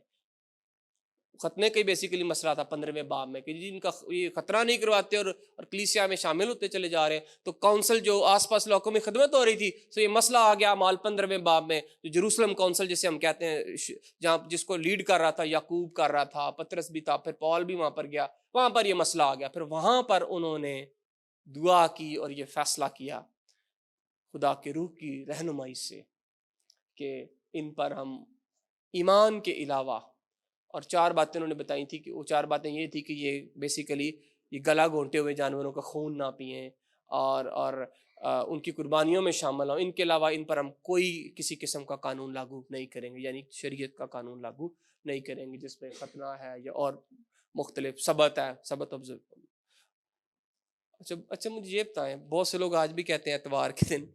ختنے کا ہی بیسیکلی مسئلہ تھا 15ویں باب میں کہ جن کا یہ خطرہ نہیں کرواتے اور کلیسیا میں شامل ہوتے چلے جا رہے ہیں. تو کونسل جو آس پاس علاقوں میں خدمت ہو رہی تھی, تو یہ مسئلہ آ گیا مال 15ویں باب میں, جو جروسلم کونسل جسے ہم کہتے ہیں, جہاں جس کو لیڈ کر رہا تھا یعقوب کر رہا تھا, پترس بھی تھا, پھر پال بھی وہاں پر گیا, وہاں پر یہ مسئلہ آ گیا. پھر وہاں پر انہوں نے دعا کی اور یہ فیصلہ کیا خدا کے روح کی رہنمائی سے کہ ان پر ہم ایمان کے علاوہ, اور 4 باتیں انہوں نے بتائی تھی کہ وہ 4 باتیں یہ تھی کہ یہ بیسیکلی یہ گلا گھونٹے ہوئے جانوروں کا خون نہ پئیں, اور ان کی قربانیوں میں شامل ہوں. ان کے علاوہ ان پر ہم کوئی کسی قسم کا قانون لاگو نہیں کریں گے, یعنی شریعت کا قانون لاگو نہیں کریں گے جس میں ختنہ ہے یا اور مختلف سبت ہے, سبت آبزرو. اچھا مجھے یہ بتائیں, بہت سے لوگ آج بھی کہتے ہیں اتوار کے دن,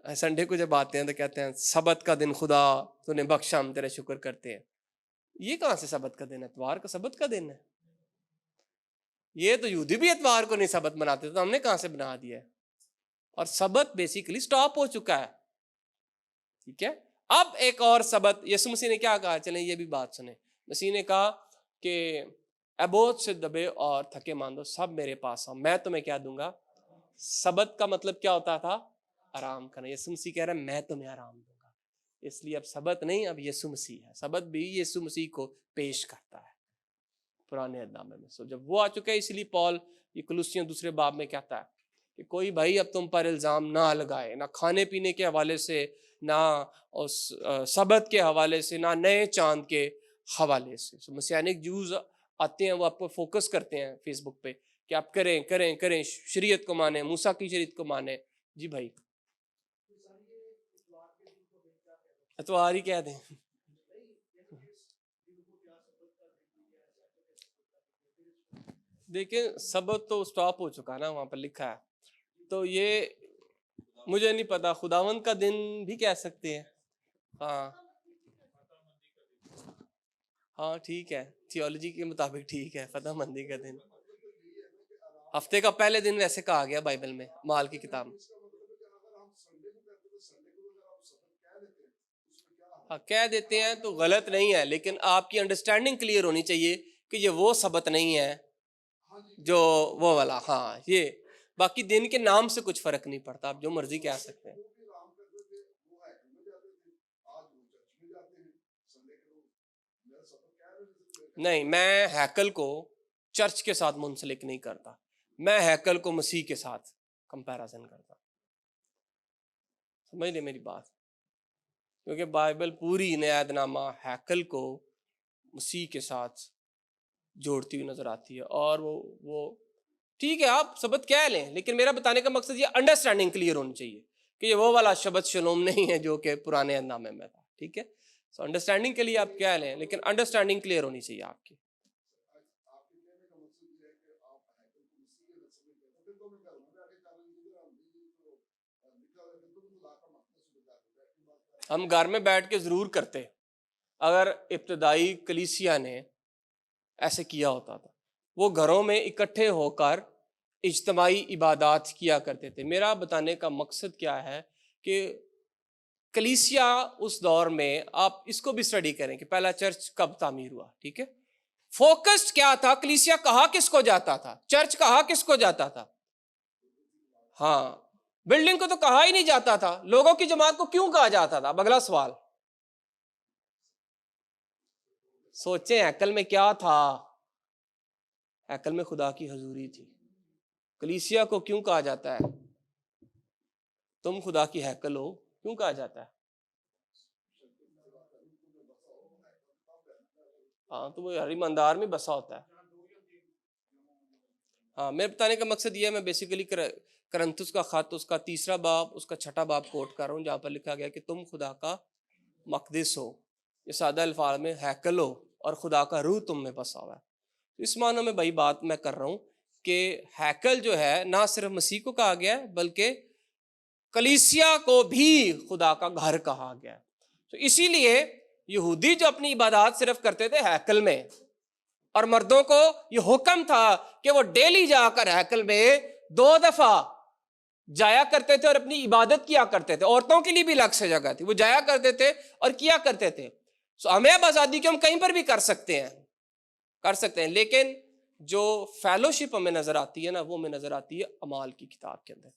سنڈے کو جب آتے ہیں تو کہتے ہیں سبت کا دن خدا تو نے بخشا, ہم تیرے شکر کرتے ہیں. یہ کہاں سے سبت کا دن ہے؟ اتوار کا سبت کا دن ہے. یہ تو یہودی بھی اتوار کو نہیں سبت مناتے, تو ہم نے کہاں سے بنا دیا ہے؟ اور سبت بیسیکلی سٹاپ ہو چکا ہے, ٹھیک ہے. اب ایک اور سبت, یسوع مسیح نے کیا کہا, چلیں یہ بھی بات سنیں. مسیح نے کہا کہ اے بہت سے دبے اور تھکے ماندو سب میرے پاس آؤ, میں تمہیں کیا دوں گا. سبت کا مطلب کیا ہوتا تھا؟ آرام کرنا. یسوع مسیح کہہ رہا ہے میں تمہیں آرام دوں گا. اس لیے اب سبت نہیں, اب یسوع مسیح ہے. سبت بھی یسوع مسیح کو پیش کرتا ہے پرانے نامے میں. سو جب وہ آ چکے ہیں, اس لیے پال یہ کلوسیوں دوسرے باب میں کہتا ہے کہ کوئی بھائی اب تم پر الزام نہ لگائے, نہ کھانے پینے کے حوالے سے, نہ سبت کے حوالے سے, نہ نئے چاند کے حوالے سے. سو مسیحانک جوز آتے ہیں, وہ آپ کو فوکس کرتے ہیں فیس بک پہ کہ آپ کریں کریں کریں, شریعت کو مانیں, موسیٰ کی شریعت کو مانیں. جی بھائی, اتوار ہی کہہ دیں. دیکھیں سبت تو سٹاپ ہو چکا نا, وہاں پر لکھا ہے. تو یہ مجھے نہیں پتا, خداوند کا دن بھی کہہ سکتے ہیں. ہاں ہاں ٹھیک ہے, تھیولوجی کے مطابق ٹھیک ہے, فتح مندی کا دن. ہفتے کا پہلے دن ویسے کہا گیا بائبل میں, مال کی کتاب. ہاں کہہ دیتے ہیں تو غلط نہیں ہے, لیکن آپ کی انڈرسٹینڈنگ کلیئر ہونی چاہیے کہ یہ وہ سبت نہیں ہے جو وہ والا. ہاں یہ باقی دن کے نام سے کچھ فرق نہیں پڑتا, آپ جو مرضی کہہ سکتے ہیں. نہیں, میں ہیکل کو چرچ کے ساتھ منسلک نہیں کرتا, میں ہیکل کو مسیح کے ساتھ کمپیرزن کرتا. سمجھ لیں میری بات. کیونکہ بائبل پوری نیا عہد نامہ ہیکل کو مسیح کے ساتھ جوڑتی ہوئی نظر آتی ہے. اور وہ ٹھیک ہے آپ سبت کہہ لیں، لیکن میرا بتانے کا مقصد یہ انڈرسٹینڈنگ کلیئر ہونی چاہیے کہ یہ وہ والا شبت شلوم نہیں ہے جو کہ پرانے عہد نامے میں تھا. ٹھیک ہے، سو انڈرسٹینڈنگ کے لیے آپ کہہ لیں، لیکن انڈرسٹینڈنگ کلیئر ہونی چاہیے آپ کی. ہم گھر میں بیٹھ کے ضرور کرتے اگر ابتدائی کلیسیا نے ایسے کیا ہوتا تھا. وہ گھروں میں اکٹھے ہو کر اجتماعی عبادات کیا کرتے تھے. میرا بتانے کا مقصد کیا ہے کہ کلیسیا اس دور میں، آپ اس کو بھی اسٹڈی کریں کہ پہلا چرچ کب تعمیر ہوا. ٹھیک ہے، فوکس کیا تھا؟ کلیسیا کہا کس کو جاتا تھا؟ چرچ کہا کس کو جاتا تھا؟ ہاں، بلڈنگ کو تو کہا ہی نہیں جاتا تھا. لوگوں کی جماعت کو کیوں کہا جاتا تھا؟ اب اگلا سوال سوچیں، ہیکل میں کیا تھا؟ ہیکل میں خدا کی حضوری تھی. کلیسیا کو کیوں کہا جاتا ہے تم خدا کی ہیکل ہو؟ کیوں کہا جاتا ہے؟ ہاں، تو وہ ہر ایماندار میں بسا ہوتا ہے. ہاں، میرے بتانے کا مقصد یہ ہے، میں بیسیکلی کرنتھس کا خط اس کا 3 باب اس کا 6 باب کوٹ کر رہا ہوں، جہاں پر لکھا گیا کہ تم خدا کا مقدس ہو. یہ سادہ الفاظ میں ہیکل ہو اور خدا کا روح تم میں بسا ہوا ہے. اس معنی میں بھائی بات میں کر رہا ہوں کہ ہیکل جو ہے نہ صرف مسیح کو کہا گیا ہے بلکہ کلیسیا کو بھی خدا کا گھر کہا گیا ہے. تو اسی لیے یہودی جو اپنی عبادات صرف کرتے تھے ہیکل میں، اور مردوں کو یہ حکم تھا کہ وہ ڈیلی جا کر ہیکل میں 2 دفعہ جایا کرتے تھے اور اپنی عبادت کیا کرتے تھے. عورتوں کے لیے بھی الگ سے جگہ تھی، وہ جایا کرتے تھے اور کیا کرتے تھے. سو ہمیں اب آزادی کہ ہم کہیں پر بھی کر سکتے ہیں، لیکن جو فیلوشپ ہمیں نظر آتی ہے نا، وہ ہمیں نظر آتی ہے اعمال کی کتاب کے اندر.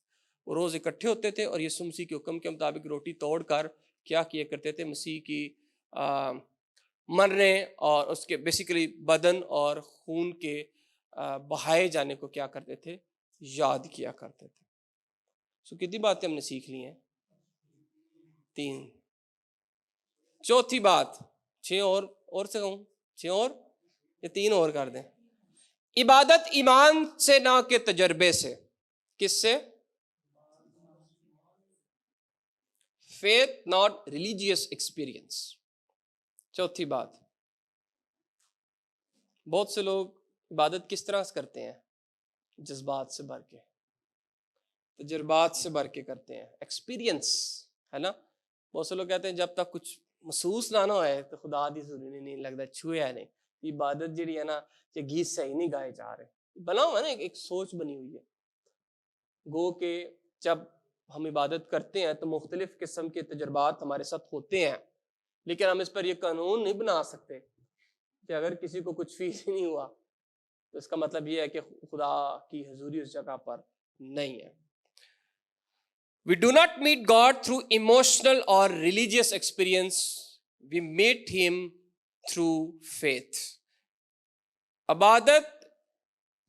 وہ روز اکٹھے ہوتے تھے اور یسوع مسیح کے حکم کے مطابق روٹی توڑ کر کیا کیا کرتے تھے؟ مسیح کی مرنے اور اس کے بیسیکلی بدن اور خون کے بہائے جانے کو کیا کرتے تھے؟ یاد کیا کرتے تھے. سو کتنی باتیں ہم نے سیکھ لی ہیں؟ 3. چوتھی بات 6 اور سے کہوں 6 اور یا 3 اور کر دیں. عبادت ایمان سے نہ کہ تجربے سے. کس سے؟ faith not religious experience. چوتھی بات، بہت سے لوگ عبادت کس طرح سے کرتے ہیں؟ جذبات سے بھر کے، تجربات سے بھر کے کرتے ہیں، ایکسپیرینس ہے نا. بہت سے لوگ کہتے ہیں جب تک کچھ محسوس نہ ہوئے تو خدا دی ضروری نہیں لگتا، چھوئے ہے نہیں. عبادت جڑی ہے نا، یہ گیت صحیح نہیں گائے جا رہے. بنا ہوا ہے نا، ایک سوچ بنی ہوئی ہے. گو کہ جب ہم عبادت کرتے ہیں تو مختلف قسم کے تجربات ہمارے ساتھ ہوتے ہیں، لیکن ہم اس پر یہ قانون نہیں بنا سکتے کہ اگر کسی کو کچھ فیل نہیں ہوا تو اس کا مطلب یہ ہے کہ خدا کی حضوری اس جگہ پر نہیں ہے. We do not meet God through emotional or religious experience. We meet Him through faith. عبادت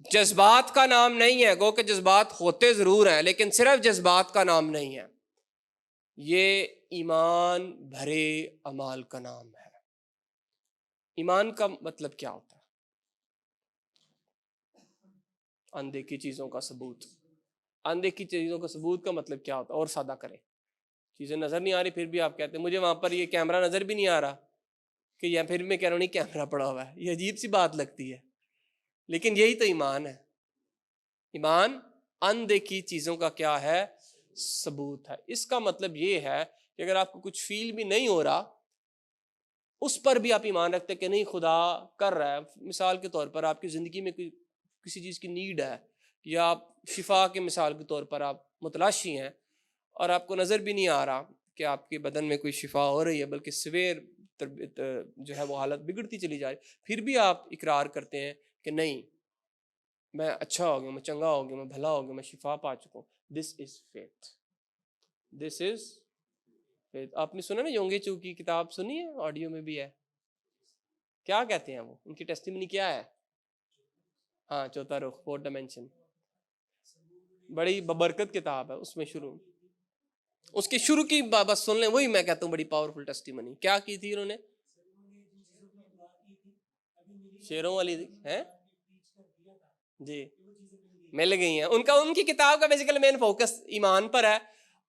جذبات کا نام نہیں ہے، گو کہ جذبات ہوتے ضرور ہیں لیکن صرف جذبات کا نام نہیں ہے، یہ ایمان بھرے اعمال کا نام ہے. ایمان کا مطلب کیا ہوتا ہے؟ اندیکھی چیزوں کا ثبوت. اندیکھی چیزوں کا ثبوت کا مطلب کیا ہوتا ہے؟ اور سادہ کریں، چیزیں نظر نہیں آ رہی پھر بھی آپ کہتے ہیں مجھے وہاں پر یہ کیمرہ نظر بھی نہیں آ رہا، کہ یا پھر میں کہہ رہا ہوں نہیں کیمرہ پڑا ہوا ہے. یہ عجیب سی بات لگتی ہے، لیکن یہی تو ایمان ہے. ایمان اندیکھی چیزوں کا کیا ہے؟ ثبوت ہے. اس کا مطلب یہ ہے کہ اگر آپ کو کچھ فیل بھی نہیں ہو رہا اس پر بھی آپ ایمان رکھتے کہ نہیں خدا کر رہا ہے. مثال کے طور پر آپ کی زندگی میں کسی چیز کی نیڈ ہے، یا آپ شفا کے مثال کے طور پر آپ متلاشی ہیں اور آپ کو نظر بھی نہیں آ رہا کہ آپ کے بدن میں کوئی شفا ہو رہی ہے، بلکہ سویر جو ہے وہ حالت بگڑتی چلی جائے، پھر بھی آپ اقرار کرتے ہیں کہ نہیں میں اچھا ہو گیا، میں چنگا ہو گیا، میں بھلا ہو گیا، میں شفا پا چکا ہوں. دس از فیتھ. دس از فیتھ. آپ نے سنا نا یونگے چو کی کتاب سنی ہے؟ آڈیو میں بھی ہے. کیا کہتے ہیں وہ؟ ان کی ٹیسٹیمنی کیا ہے؟ ہاں، چوتھا رخ، 4 ڈائمینشن. بڑی ببرکت کتاب ہے. اس میں شروع اس کے شروع کی بس سن لیں, وہی میں کہتا ہوں بڑی پاورفل ٹیسٹیمنی. کیا کی تھی انہوں نے؟ شیروں والی ہیں جی, مل گئی ہیں. ان کی کتاب کا بیسیکلی مین فوکس ایمان پر ہے,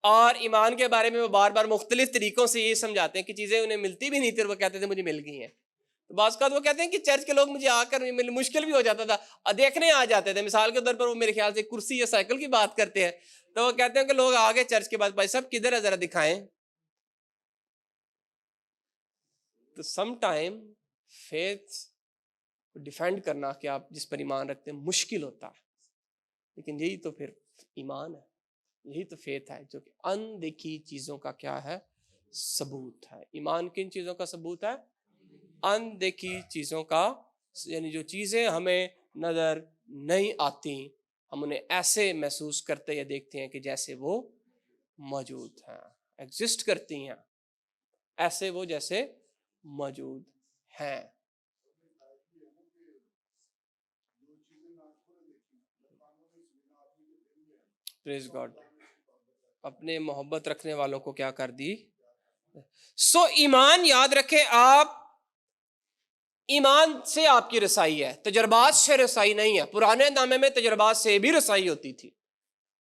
اور ایمان کے بارے میں وہ بار بار مختلف طریقوں سے یہ سمجھاتے ہیں کہ چیزیں انہیں ملتی بھی نہیں تھی, وہ کہتے تھے مجھے مل گئی ہیں. تو بعض اوقات وہ کہتے ہیں کہ چرچ کے لوگ مجھے آ کر مشکل بھی ہو جاتا تھا, دیکھنے آ جاتے تھے. مثال کے طور پر وہ میرے خیال سے کرسی یا سائیکل کی بات کرتے ہیں, تو وہ کہتے ہیں کہ لوگ آگے چرچ کے بعد, بھائی صاحب کدھر ہے ذرا دکھائیں. تو سم ٹائم فیتھ ڈیفینڈ کرنا کہ آپ جس پر ایمان رکھتے ہیں مشکل ہوتا ہے, لیکن یہی تو پھر ایمان ہے, یہی تو فیتھ ہے جو کہ اندیکھی چیزوں کا کیا ہے, ثبوت ہے. ایمان کن چیزوں کا ثبوت ہے؟ اندیکھی چیزوں کا, یعنی جو چیزیں ہمیں نظر نہیں آتی ہم انہیں ایسے محسوس کرتے یا دیکھتے ہیں کہ جیسے وہ موجود ہیں, ایگزسٹ کرتی ہیں, ایسے وہ جیسے موجود ہیں. پریز گاڈ, اپنے محبت رکھنے والوں کو کیا کر دی. سو ایمان یاد رکھیں آپ, ایمان سے آپ کی رسائی ہے, تجربات سے رسائی نہیں ہے. پرانے نامے میں تجربات سے بھی رسائی ہوتی تھی,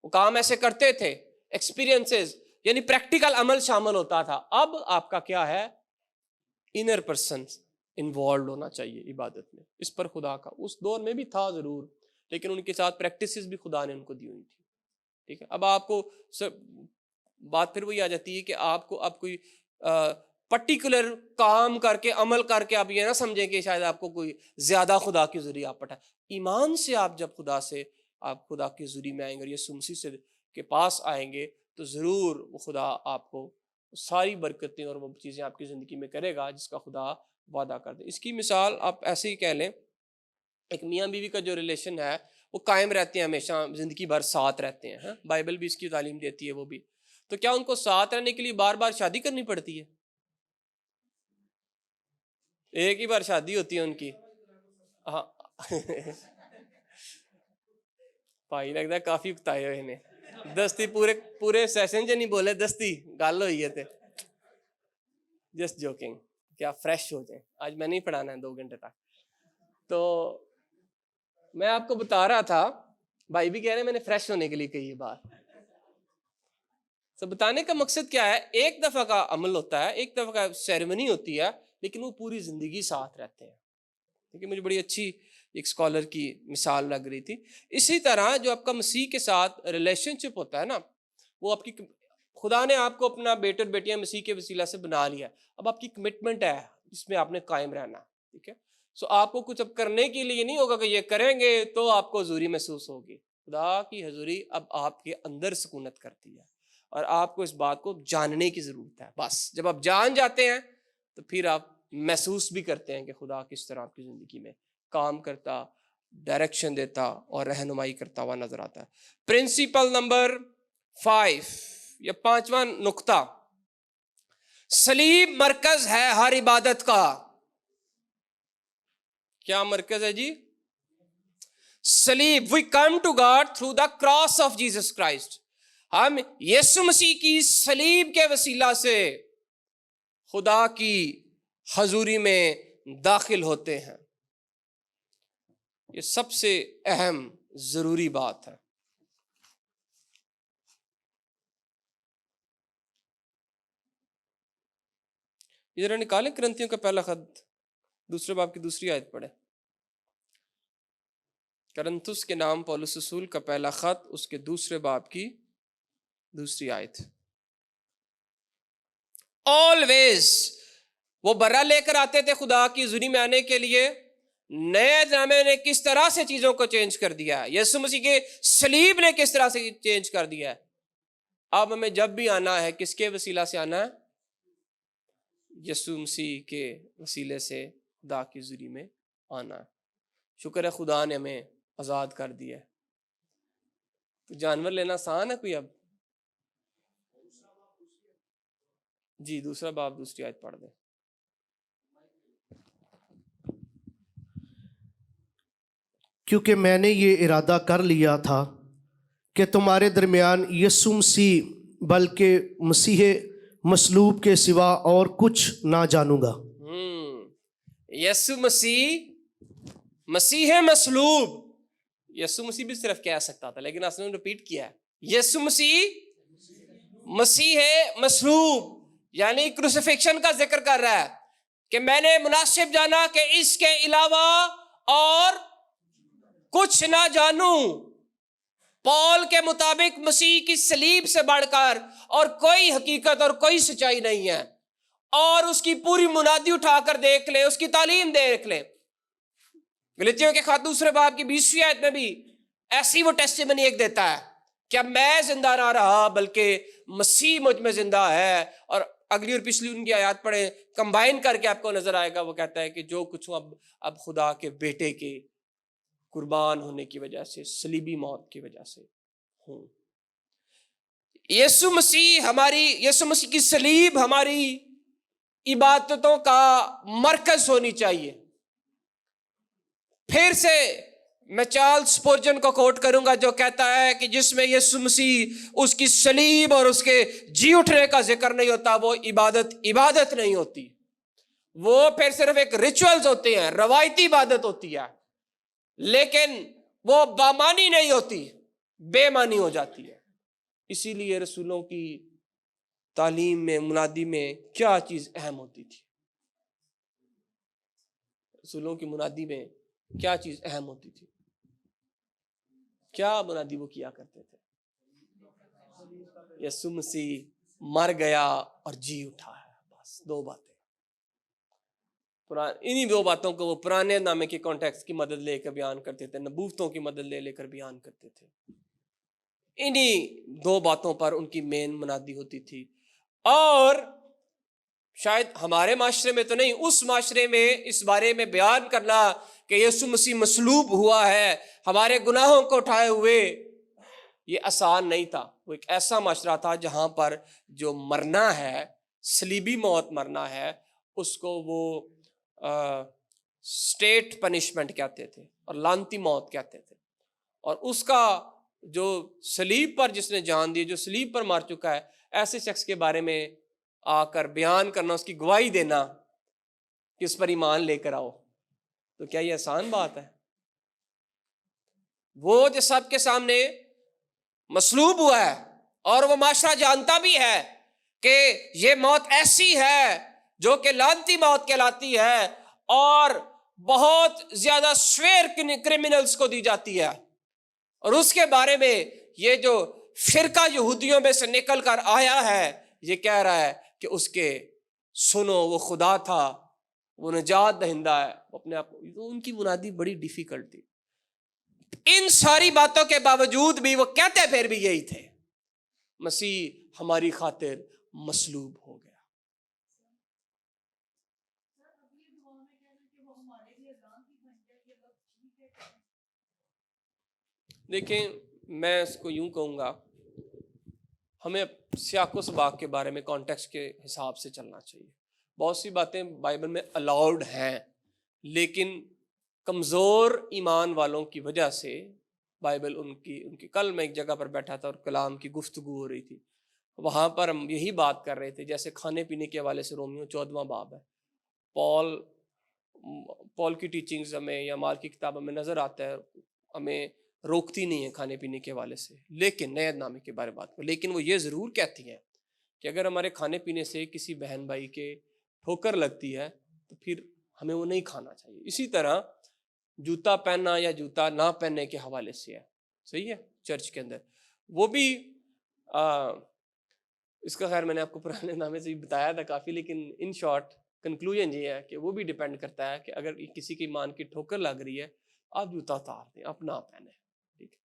وہ کام ایسے کرتے تھے, ایکسپیرینسز یعنی پریکٹیکل عمل شامل ہوتا تھا. اب آپ کا کیا ہے, انر پرسن انوالوڈ ہونا چاہیے عبادت میں. اس پر خدا کا اس دور میں بھی تھا ضرور, لیکن ان کے ساتھ پریکٹسز بھی خدا نے ان کو دی ہوئی تھی. ٹھیک ہے, اب آپ کو بات پھر وہی آ جاتی ہے کہ آپ کو اب کوئی پرٹیکولر کام کر کے عمل کر کے آپ یہ نہ سمجھیں کہ شاید آپ کو کوئی زیادہ خدا کی ذریعہ آپ پٹھائے. ایمان سے آپ جب خدا سے آپ خدا کی ذریعہ میں آئیں گے اور یسوع مسیح سے کے پاس آئیں گے تو ضرور وہ خدا آپ کو ساری برکتیں اور وہ چیزیں آپ کی زندگی میں کرے گا جس کا خدا وعدہ کر دے. اس کی مثال آپ ایسے ہی کہہ لیں, ایک میاں بیوی کا جو ریلیشن ہے وہ قائم رہتے ہیں, ہمیشہ زندگی بھر ساتھ رہتے ہیں. بائبل بھی اس کی تعلیم دیتی ہے وہ بھی. تو کیا ان کو ساتھ رہنے کے لیے بار بار شادی کرنی پڑتی ہے؟ ایک ہی بار شادی ہوتی ہے ان کی. ہاں بھائی لگتا ہے کافی اکتائے ہوئے انہیں, دستی پورے سیشن جو نہیں بولے, دستی گل ہوئی ہے. جسٹ جوکنگ, کیا فریش ہو جائیں, آج میں نہیں پڑھانا ہے 2 گھنٹے تک. تو میں آپ کو بتا رہا تھا, بھائی بھی کہہ رہے ہیں میں نے فریش ہونے کے لیے کہی یہ بات. تو بتانے کا مقصد کیا ہے, ایک دفعہ کا عمل ہوتا ہے, ایک دفعہ کا سیریمنی ہوتی ہے, لیکن وہ پوری زندگی ساتھ رہتے ہیں. کیونکہ مجھے بڑی اچھی ایک اسکالر کی مثال لگ رہی تھی. اسی طرح جو آپ کا مسیح کے ساتھ ریلیشن شپ ہوتا ہے نا, وہ آپ کی, خدا نے آپ کو اپنا بیٹے اور بیٹیاں مسیح کے وسیلہ سے بنا لیا. اب آپ کی کمٹمنٹ ہے جس میں آپ نے قائم رہنا. ٹھیک ہے, سو آپ کو کچھ اب کرنے کے لیے نہیں ہوگا کہ یہ کریں گے تو آپ کو حضوری محسوس ہوگی. خدا کی حضوری اب آپ کے اندر سکونت کرتی ہے, اور آپ کو اس بات کو جاننے کی ضرورت ہے. بس جب آپ جان جاتے ہیں تو پھر آپ محسوس بھی کرتے ہیں کہ خدا کس طرح آپ کی زندگی میں کام کرتا, ڈائریکشن دیتا اور رہنمائی کرتا ہوا نظر آتا ہے. پرنسپل نمبر 5 یا 5واں نقطہ, صلیب مرکز ہے ہر عبادت کا. کیا مرکز ہے جی؟ صلیب. We come to God through the cross of Jesus Christ. ہم یسوع مسیح کی صلیب کے وسیلہ سے خدا کی حضوری میں داخل ہوتے ہیں. یہ سب سے اہم ضروری بات ہے. ذرا نکالیں کرنتھیوں کا پہلا خط 2 باب کی 2 آیت پڑھیں. کرنتھس کے نام پولس رسول کا پہلا خط, اس کے 2 باب کی 2 آیت. آلویز وہ برا لے کر آتے تھے خدا کی حضوری میں آنے کے لیے. نئے نامے نے کس طرح سے چیزوں کو چینج کر دیا ہے, یسوع مسیح کے صلیب نے کس طرح سے چینج کر دیا ہے. اب ہمیں جب بھی آنا ہے کس کے وسیلہ سے آنا ہے؟ یسوع مسیح کے وسیلے سے خدا کی حضوری میں آنا ہے. شکر ہے خدا نے ہمیں آزاد کر دیا ہے. تو جانور لینا آسان ہے کوئی؟ اب جی 2 باب 2 آیت پڑھ دیں. کیونکہ میں نے یہ ارادہ کر لیا تھا کہ تمہارے درمیان یسوع مسیح بلکہ مسیح مصلوب کے سوا اور کچھ نہ جانوں گا۔ یسوع مسیح مصلوب، یسوع مسیح بھی صرف کہہ سکتا تھا لیکن اس نے ریپیٹ کیا ہے، یسوع مسیح مصلوب، یعنی کروسیفکشن کا ذکر کر رہا ہے کہ میں نے مناسب جانا کہ اس کے علاوہ اور کچھ نہ جانوں۔ پال کے مطابق مسیح کی صلیب سے بڑھ کر اور کوئی حقیقت اور کوئی سچائی نہیں ہے، اور اس کی پوری منادی اٹھا کر دیکھ لے، اس کی تعلیم دیکھ لے۔ غلطیوں کے خط دوسرے باب کی 20ویں آیت میں بھی ایسی وہ ٹیسٹیمنی ایک دیتا ہے کہ اب میں زندہ نہ رہا بلکہ مسیح مجھ میں زندہ ہے۔ اور اگلی اور پچھلی ان کی آیات پڑھیں، کمبائن کر کے آپ کو نظر آئے گا، وہ کہتا ہے کہ جو کچھ ہوں اب خدا کے بیٹے کے قربان ہونے کی وجہ سے، صلیبی موت کی وجہ سے ہوں۔ یسوع مسیح کی صلیب ہماری عبادتوں کا مرکز ہونی چاہیے۔ پھر سے میں چارلس سپورجن کو کوٹ کروں گا جو کہتا ہے کہ جس میں یسوع مسیح، اس کی صلیب اور اس کے جی اٹھنے کا ذکر نہیں ہوتا، وہ عبادت نہیں ہوتی، وہ پھر صرف ایک ریچولز ہوتے ہیں، روایتی عبادت ہوتی ہے، لیکن وہ بامانی نہیں ہوتی، بے معنی ہو جاتی ہے۔ اسی لیے رسولوں کی تعلیم میں، منادی میں کیا چیز اہم ہوتی تھی؟ رسولوں کی منادی میں کیا چیز اہم ہوتی تھی؟ کیا منادی وہ کیا کرتے تھے؟ یسوع مسیح مر گیا اور جی اٹھا ہے، بس دو باتیں۔ انہی دو باتوں کو وہ پرانے نامے کے کانٹیکسٹ کی مدد لے کر بیان کرتے تھے، نبوتوں کی مدد لے کر بیان کرتے تھے۔ انہی دو باتوں پر ان کی مین منادی ہوتی تھی۔ اور شاید ہمارے معاشرے میں تو نہیں، اس معاشرے میں اس بارے میں بیان کرنا کہ یسوع مسیح مصلوب ہوا ہے ہمارے گناہوں کو اٹھائے ہوئے، یہ آسان نہیں تھا۔ وہ ایک ایسا معاشرہ تھا جہاں پر جو مرنا ہے، صلیبی موت مرنا ہے، اس کو وہ اسٹیٹ پنشمنٹ کہتے تھے اور لعنتی موت کہتے تھے۔ اور اس کا جو صلیب پر جس نے جان دی، جو صلیب پر مار چکا ہے، ایسے شخص کے بارے میں آ کر بیان کرنا، اس کی گواہی دینا کہ اس پر ایمان لے کر آؤ، تو کیا یہ آسان بات ہے؟ وہ جو سب کے سامنے مصلوب ہوا ہے، اور وہ معاشرہ جانتا بھی ہے کہ یہ موت ایسی ہے جو کہ لعنتی موت کہلاتی ہے اور بہت زیادہ سویر کرمنلز کو دی جاتی ہے۔ اور اس کے بارے میں یہ جو فرقہ یہودیوں میں سے نکل کر آیا ہے، یہ کہہ رہا ہے کہ اس کے سنو وہ خدا تھا، وہ نجات دہندہ ہے، اپنے آپ کو، ان کی منادی بڑی ڈیفیکلٹ تھی۔ ان ساری باتوں کے باوجود بھی وہ کہتے پھر بھی یہی تھے، مسیح ہماری خاطر مصلوب ہو گیا۔ دیکھیں، میں اس کو یوں کہوں گا، ہمیں سیاق و سباق کے بارے میں کانٹیکسٹ کے حساب سے چلنا چاہیے۔ بہت سی باتیں بائبل میں الاؤڈ ہیں، لیکن کمزور ایمان والوں کی وجہ سے بائبل ان کی کل میں ایک جگہ پر بیٹھا تھا اور کلام کی گفتگو ہو رہی تھی، وہاں پر ہم یہی بات کر رہے تھے، جیسے کھانے پینے کے حوالے سے رومیو 14واں باب ہے، پال کی ٹیچنگز ہمیں یا مال کی کتاب ہمیں نظر آتا ہے، ہمیں روکتی نہیں ہے کھانے پینے کے حوالے سے، لیکن نئے نامے کے بارے بات کر، لیکن وہ یہ ضرور کہتی ہیں کہ اگر ہمارے کھانے پینے سے کسی بہن بھائی کے ٹھوکر لگتی ہے تو پھر ہمیں وہ نہیں کھانا چاہیے۔ اسی طرح جوتا پہننا یا جوتا نہ پہننے کے حوالے سے ہے، صحیح ہے، چرچ کے اندر وہ بھی اس کا خیر میں نے آپ کو پرانے نامے سے بھی بتایا تھا کافی، لیکن ان شارٹ کنکلوژن یہ ہے کہ وہ بھی ڈیپینڈ کرتا ہے کہ اگر کسی کی ایمان کی ٹھوکر لگ رہی ہے، آپ جوتا اتار دیں، آپ نہ پہنیں، ٹھیک ہے،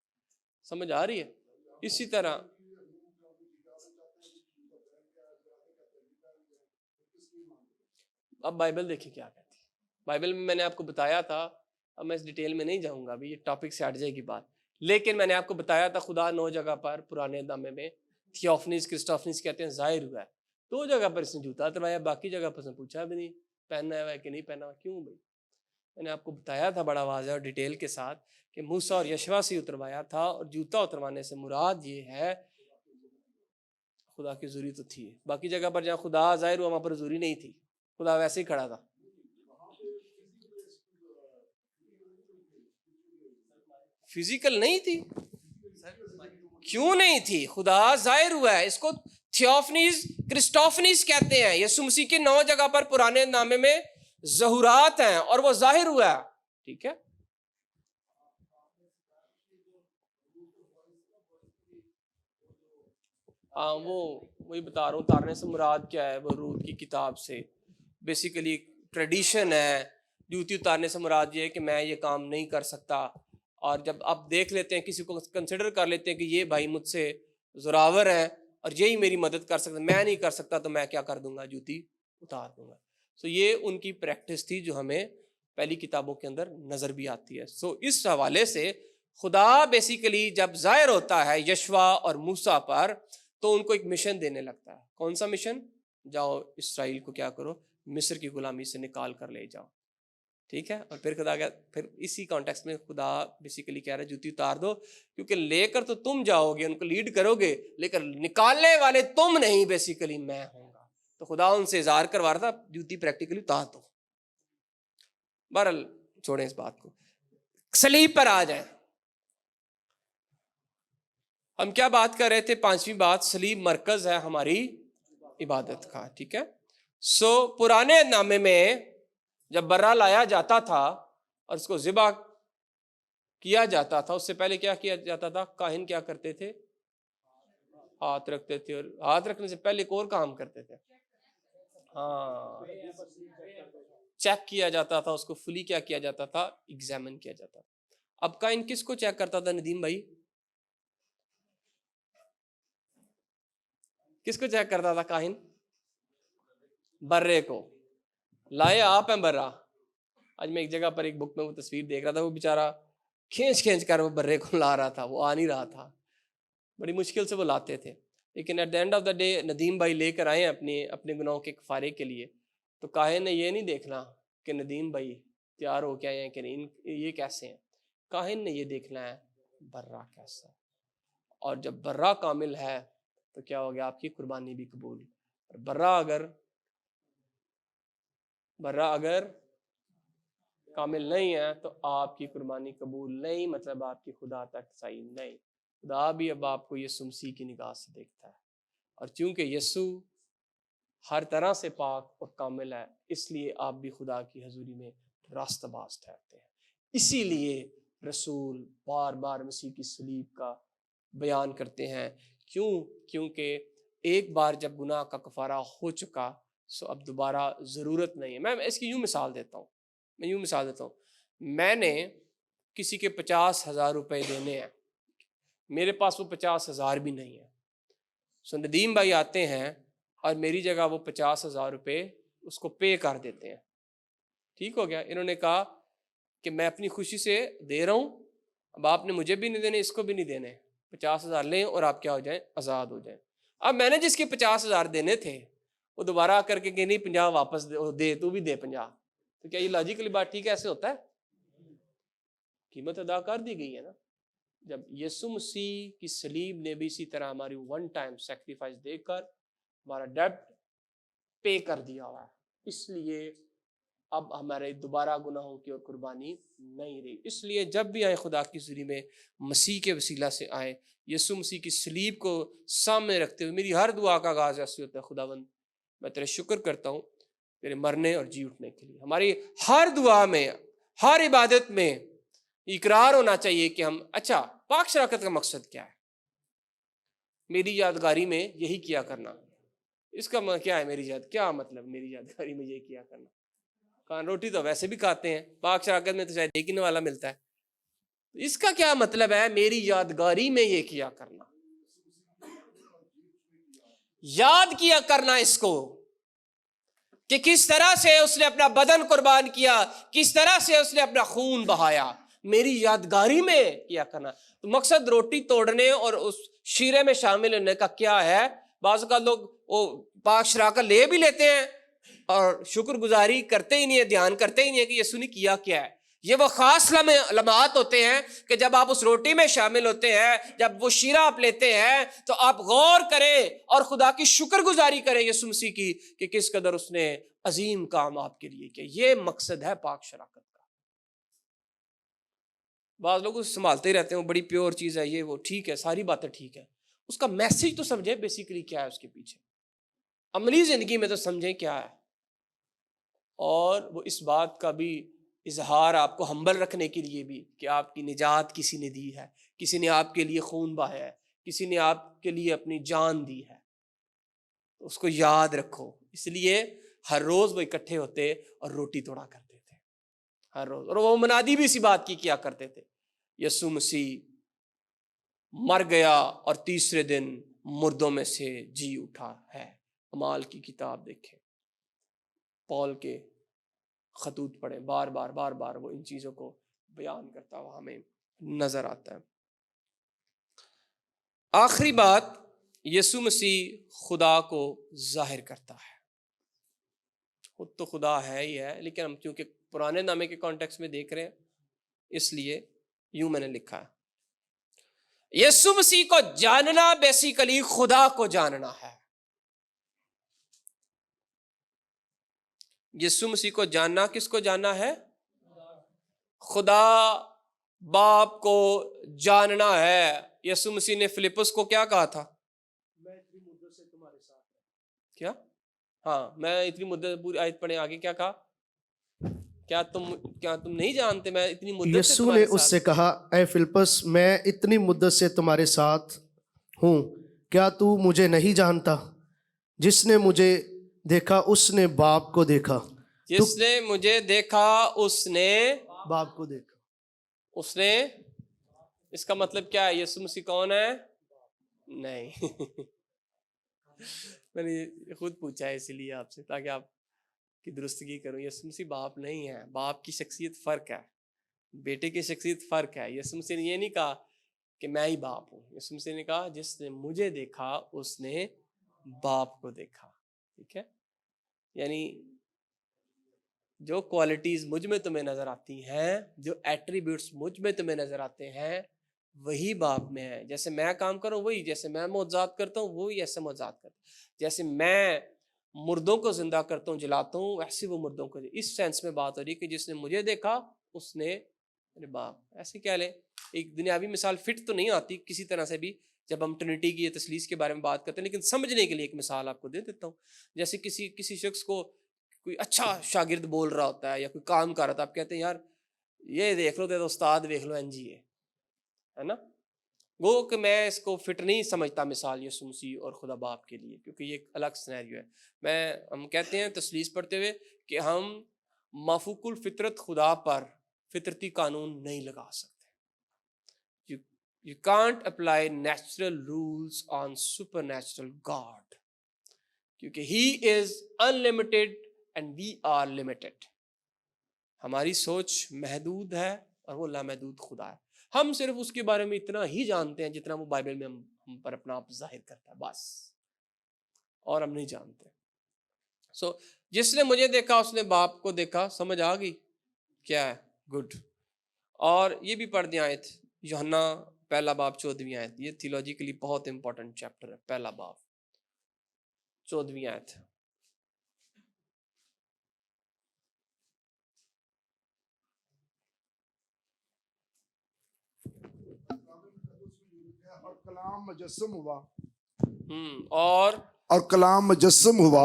سمجھ آ رہی ہے؟ اسی طرح اب بائبل دیکھیں کیا کہتی ہے۔ بائبل میں نے آپ کو بتایا تھا، اب میں اس ڈیٹیل میں نہیں جاؤں گا، ابھی یہ ٹاپک سے ہٹ جائے گی بات، لیکن میں نے آپ کو بتایا تھا خدا 9 جگہ پر پرانے نامے میں تھیوفنیز کرسٹوفنیز کہتے ہیں ظاہر ہوا ہے، 2 جگہ پر اس نے جوتا اتروایا، باقی جگہ پر اس نے پوچھا بھی نہیں پہننا ہے کہ نہیں پہنا ہوا، کیوں بھائی؟ میں نے آپ کو بتایا تھا بڑا واضح اور ڈیٹیل کے ساتھ کہ موسیٰ اور یشوع سے اتروایا تھا، اور جوتا اتروانے سے مراد یہ ہے خدا کی حضوری تو تھی. باقی جگہ پر جہاں خدا ظاہر ہوا وہاں پر حضوری نہیں تھی, خدا ویسے ہی کھڑا تھا. فزیکل نہیں تھی. کیوں نہیں تھی؟ خدا ظاہر ہوا ہے. اس کو تھیوفنیز کرسٹوفنیز کہتے ہیں. یسوع مسیح کے 9 جگہ پر پرانے نامے میں ظہورات ہیں اور وہ ظاہر ہوا ہے. ٹھیک ہے, ہاں وہی بتا رہا ہوں. اتارنے سے مراد کیا ہے؟ وہ رود کی کتاب سے بیسیکلی ٹریڈیشن ہے. ڈیوٹی اتارنے سے مراد یہ ہے کہ میں یہ کام نہیں کر سکتا, اور جب آپ دیکھ لیتے ہیں, کسی کو کنسیڈر کر لیتے ہیں کہ یہ بھائی مجھ سے زوراور ہے اور یہی میری مدد کر سکتا, میں نہیں کر سکتا, تو میں کیا کر دوں گا؟ جوتی اتار دوں گا. سو یہ ان کی پریکٹس تھی جو ہمیں پہلی کتابوں کے اندر نظر بھی آتی ہے. سو اس حوالے سے خدا بیسیکلی جب ظاہر ہوتا ہے یشوع اور موسیٰ پر, تو ان کو ایک مشن دینے لگتا ہے. کون سا مشن؟ جاؤ اسرائیل کو کیا کرو؟ مصر کی غلامی سے نکال کر لے جاؤ. ٹھیک ہے, اور پھر خدا پھر اسی کانٹیکسٹ میں خدا بیسیکلی کہہ رہا ہے جوتی اتار دو, کیونکہ لے کر تو تم جاؤ گے, ان کو لیڈ کرو گے, لیکن نکالنے والے تم نہیں, بیسیکلی میں ہوں گا. تو خدا ان سے اظہار کروا رہا تھا جوتی پریکٹیکلی اتار دو. بہرحال چھوڑیں اس بات کو, صلیب پر آ جائیں. ہم کیا بات کر رہے تھے؟ 5ویں بات, صلیب مرکز ہے ہماری عبادت کا. ٹھیک ہے, سو پرانے نامے میں جب برا لایا جاتا تھا اور اس کو ذبح کیا جاتا تھا, اس سے پہلے کیا کیا جاتا تھا؟ کاہن کیا کرتے تھے؟ ہاتھ رکھتے تھے, اور ہاتھ رکھنے سے پہلے ایک اور کام کرتے تھے, ہاں چیک کیا جاتا تھا اس کو, فلی کیا کیا جاتا تھا؟ ایگزامن کیا جاتا تھا. اب کاہن کس کو چیک کرتا تھا ندیم بھائی؟ کس کو چیک کرتا تھا کاہن؟ برے کو. لائے آپ ہیں برا. آج میں ایک جگہ پر ایک بک میں وہ تصویر دیکھ رہا تھا, وہ بیچارہ کھینچ کر وہ برے کو لا رہا تھا, وہ آ نہیں رہا تھا, بڑی مشکل سے وہ لاتے تھے. لیکن at the end of the day Nadeem بھائی لے کر آئے اپنے گناہوں کے کفارے کے لیے, تو کاہن نے یہ نہیں دیکھنا کہ ندیم بھائی تیار ہو کے آئے ہیں کہ نہیں, یہ کیسے ہیں. کاہن نے یہ دیکھنا ہے برا کیسا ہے, اور جب برا کامل ہے تو کیا ہو گیا؟ آپ کی قربانی بھی قبول. برا اگر کامل نہیں ہے تو آپ کی قربانی قبول نہیں, مطلب آپ کی خدا تک رسائی نہیں. خدا بھی اب آپ کو یسوع مسیح کی نگاہ سے دیکھتا ہے, اور چونکہ یسوع ہر طرح سے پاک اور کامل ہے, اس لیے آپ بھی خدا کی حضوری میں راستہ باز ٹھہرتے ہیں. اسی لیے رسول بار بار مسیح کی صلیب کا بیان کرتے ہیں. کیونکہ ایک بار جب گناہ کا کفارہ ہو چکا, سو اب دوبارہ ضرورت نہیں ہے. میں اس کی یوں مثال دیتا ہوں, میں نے کسی کے 50,000 روپے دینے ہیں, میرے پاس وہ 50,000 بھی نہیں ہے. سو ندیم بھائی آتے ہیں اور میری جگہ وہ 50,000 روپے اس کو پے کر دیتے ہیں. ٹھیک ہو گیا, انہوں نے کہا کہ میں اپنی خوشی سے دے رہا ہوں, اب آپ نے مجھے بھی نہیں دینے, اس کو بھی نہیں دینے, 50,000 لیں اور آپ کیا ہو جائیں؟ آزاد ہو جائیں. اب میں نے جس کے 50,000 دینے تھے وہ دوبارہ آ کر کے کہ نہیں 50 واپس دے, تو بھی دے 50. تو کیا یہ لاجیکلی بات ٹھیک ایسے ہوتا ہے؟ قیمت ادا کر دی گئی ہے نا. جب یسوع مسیح کی صلیب نے بھی اسی طرح ہماری ون ٹائم سیکریفائس دے کر ہمارا ڈیبٹ پے کر دیا ہوا ہے, اس لیے اب ہمارے دوبارہ گناہوں کی اور قربانی نہیں رہی. اس لیے جب بھی آئے خدا کی حضوری میں, مسیح کے وسیلہ سے آئے, یسوع مسیح کی صلیب کو سامنے رکھتے ہوئے, میری ہر دعا کا آغاز ایسے ہوتا ہے, خداوند میں تیرے شکر کرتا ہوں تیرے مرنے اور جی اٹھنے کے لیے. ہماری ہر دعا میں, ہر عبادت میں اقرار ہونا چاہیے کہ ہم, اچھا پاک شراکت کا مقصد کیا ہے؟ میری یادگاری میں یہی کیا کرنا. اس کا کیا ہے میری یاد, کیا مطلب میری یادگاری میں یہ کیا کرنا؟ کان روٹی تو ویسے بھی کھاتے ہیں, پاک شراکت میں تو شاید دیکھنے والا ملتا ہے. اس کا کیا مطلب ہے میری یادگاری میں یہ کیا کرنا؟ یاد کیا کرنا اس کو کہ کس طرح سے اس نے اپنا بدن قربان کیا, کس طرح سے اس نے اپنا خون بہایا, میری یادگاری میں کیا کرنا. تو مقصد روٹی توڑنے اور اس شیرے میں شامل ہونے کا کیا ہے؟ بعض اوقات لوگ وہ پاک شراکت لے بھی لیتے ہیں اور شکر گزاری کرتے ہی نہیں ہے, دھیان کرتے ہی نہیں ہے کہ یسوع نے کیا کیا ہے. یہ وہ خاص لمحات ہوتے ہیں کہ جب آپ اس روٹی میں شامل ہوتے ہیں, جب وہ شیرہ آپ لیتے ہیں, تو آپ غور کریں اور خدا کی شکر گزاری کریں یسوع مسیح کی کہ کس قدر اس نے عظیم کام آپ کے لیے کیا. یہ مقصد ہے پاک شراکت کا. بعض لوگ اسے سنبھالتے ہی رہتے ہیں, وہ بڑی پیور چیز ہے, یہ وہ ٹھیک ہے, ساری باتیں ٹھیک ہے, اس کا میسج تو سمجھیں بیسیکلی کیا ہے اس کے پیچھے, عملی زندگی میں تو سمجھیں کیا ہے. اور وہ اس بات کا بھی اظہار آپ کو ہمبل رکھنے کے لیے بھی کہ آپ کی نجات کسی نے دی ہے, کسی نے آپ کے لیے خون بہایا ہے, کسی نے آپ کے لیے اپنی جان دی ہے, اس کو یاد رکھو. اس لیے ہر روز وہ اکٹھے ہوتے اور روٹی توڑا کرتے تھے ہر روز, اور وہ منادی بھی اسی بات کی کیا کرتے تھے, یسوع مسیح مر گیا اور تیسرے دن مردوں میں سے جی اٹھا ہے. اعمال کی کتاب دیکھیں, پال کے خطوط پڑھیں, بار بار وہ ان چیزوں کو بیان کرتا ہوا ہمیں نظر آتا ہے. آخری بات, یسوع مسیح خدا کو ظاہر کرتا ہے. خود تو خدا ہے ہی ہے, لیکن ہم کیونکہ پرانے نامے کے کانٹیکس میں دیکھ رہے ہیں اس لیے یوں میں نے لکھا ہے, یسوع مسیح کو جاننا بیسیکلی خدا کو جاننا ہے. یسوع مسیح کو جاننا کس کو جاننا ہے؟ خدا باپ کو جاننا ہے. یسوع مسیح نے فلپس کو کیا کہا تھا؟ میں اتنی مدت سے تمہارے ساتھ ہوں. کیا؟ ہاں, میں اتنی مدت, پوری آیت پڑھیں آگے کیا کہا؟ کیا تم نہیں جانتے میں اتنی مدت سے یسوع تمہارے نے ساتھ. اس سے کہا, اے فلپس, میں اتنی مدت سے تمہارے ساتھ ہوں, کیا تو مجھے نہیں جانتا؟ جس نے مجھے دیکھا اس نے باپ کو دیکھا. جس نے مجھے دیکھا اس نے باپ کو دیکھا. اس نے, اس کا مطلب کیا ہے؟ یسوع مسیح کون ہے؟ نہیں میں نے خود پوچھا ہے اسی لیے آپ سے, تاکہ آپ کی درستگی کروں. یسوع مسیح باپ نہیں ہے. باپ کی شخصیت فرق ہے, بیٹے کی شخصیت فرق ہے. یسوع مسیح نے یہ نہیں کہا کہ میں ہی باپ ہوں. یسوع مسیح نے کہا جس نے مجھے دیکھا اس نے باپ کو دیکھا. ٹھیک ہے, یعنی جو کوالٹیز مجھ میں تمہیں نظر آتی ہیں, جو ایٹریبیوٹس مجھ میں تمہیں نظر آتے ہیں, وہی باپ میں ہے. جیسے میں کام کروں وہی, جیسے میں معجزات کرتا ہوں وہی ایسے معجزات کرتا ہوں, جیسے میں مردوں کو زندہ کرتا ہوں جلاتا ہوں ویسے وہ مردوں کو. اس سینس میں بات ہو رہی ہے کہ جس نے مجھے دیکھا اس نے میرے باپ. ایسے کہہ لیں, ایک دنیاوی مثال فٹ تو نہیں آتی کسی طرح سے بھی جب ہم ٹرینٹی کی یا تثلیث کے بارے میں بات کرتے ہیں, لیکن سمجھنے کے لیے ایک مثال آپ کو دے دیتا ہوں. جیسے کسی شخص کو کوئی اچھا شاگرد بول رہا ہوتا ہے یا کوئی کام کر رہا تھا, آپ کہتے ہیں یار یہ دیکھ لو, تو استاد دیکھ لو, این جی ہے نا. وہ کہ میں اس کو فٹ نہیں سمجھتا مثال یسوع مسیح اور خدا باپ کے لیے, کیونکہ یہ ایک الگ سینیریو ہے. ہم کہتے ہیں تثلیث پڑھتے ہوئے کہ ہم مافوق الفطرت خدا پر فطرتی قانون نہیں لگا سکتے. You can't apply natural rules on supernatural God, کیونکہ He is unlimited and we are limited. ہماری سوچ محدود ہے اور وہ لامحدود خدا ہے. ہم صرف اس کے بارے میں اتنا ہی جانتے ہیں جتنا وہ بائبل میں ہم پر اپنا آپ ظاہر کرتا ہے, بس, اور ہم نہیں جانتے. سو جس نے مجھے دیکھا اس نے باپ کو دیکھا. سمجھ آ گئی کیا ہے؟ گڈ. اور یہ بھی پڑھ دیں آیت, یوحنا پہلا باب 14ویں آیت. یہ تھیولوجیکلی بہت امپورٹنٹ چیپٹر ہے, پہلا باب 14ویں آیت. اور کلام مجسم ہوا, اور کلام مجسم ہوا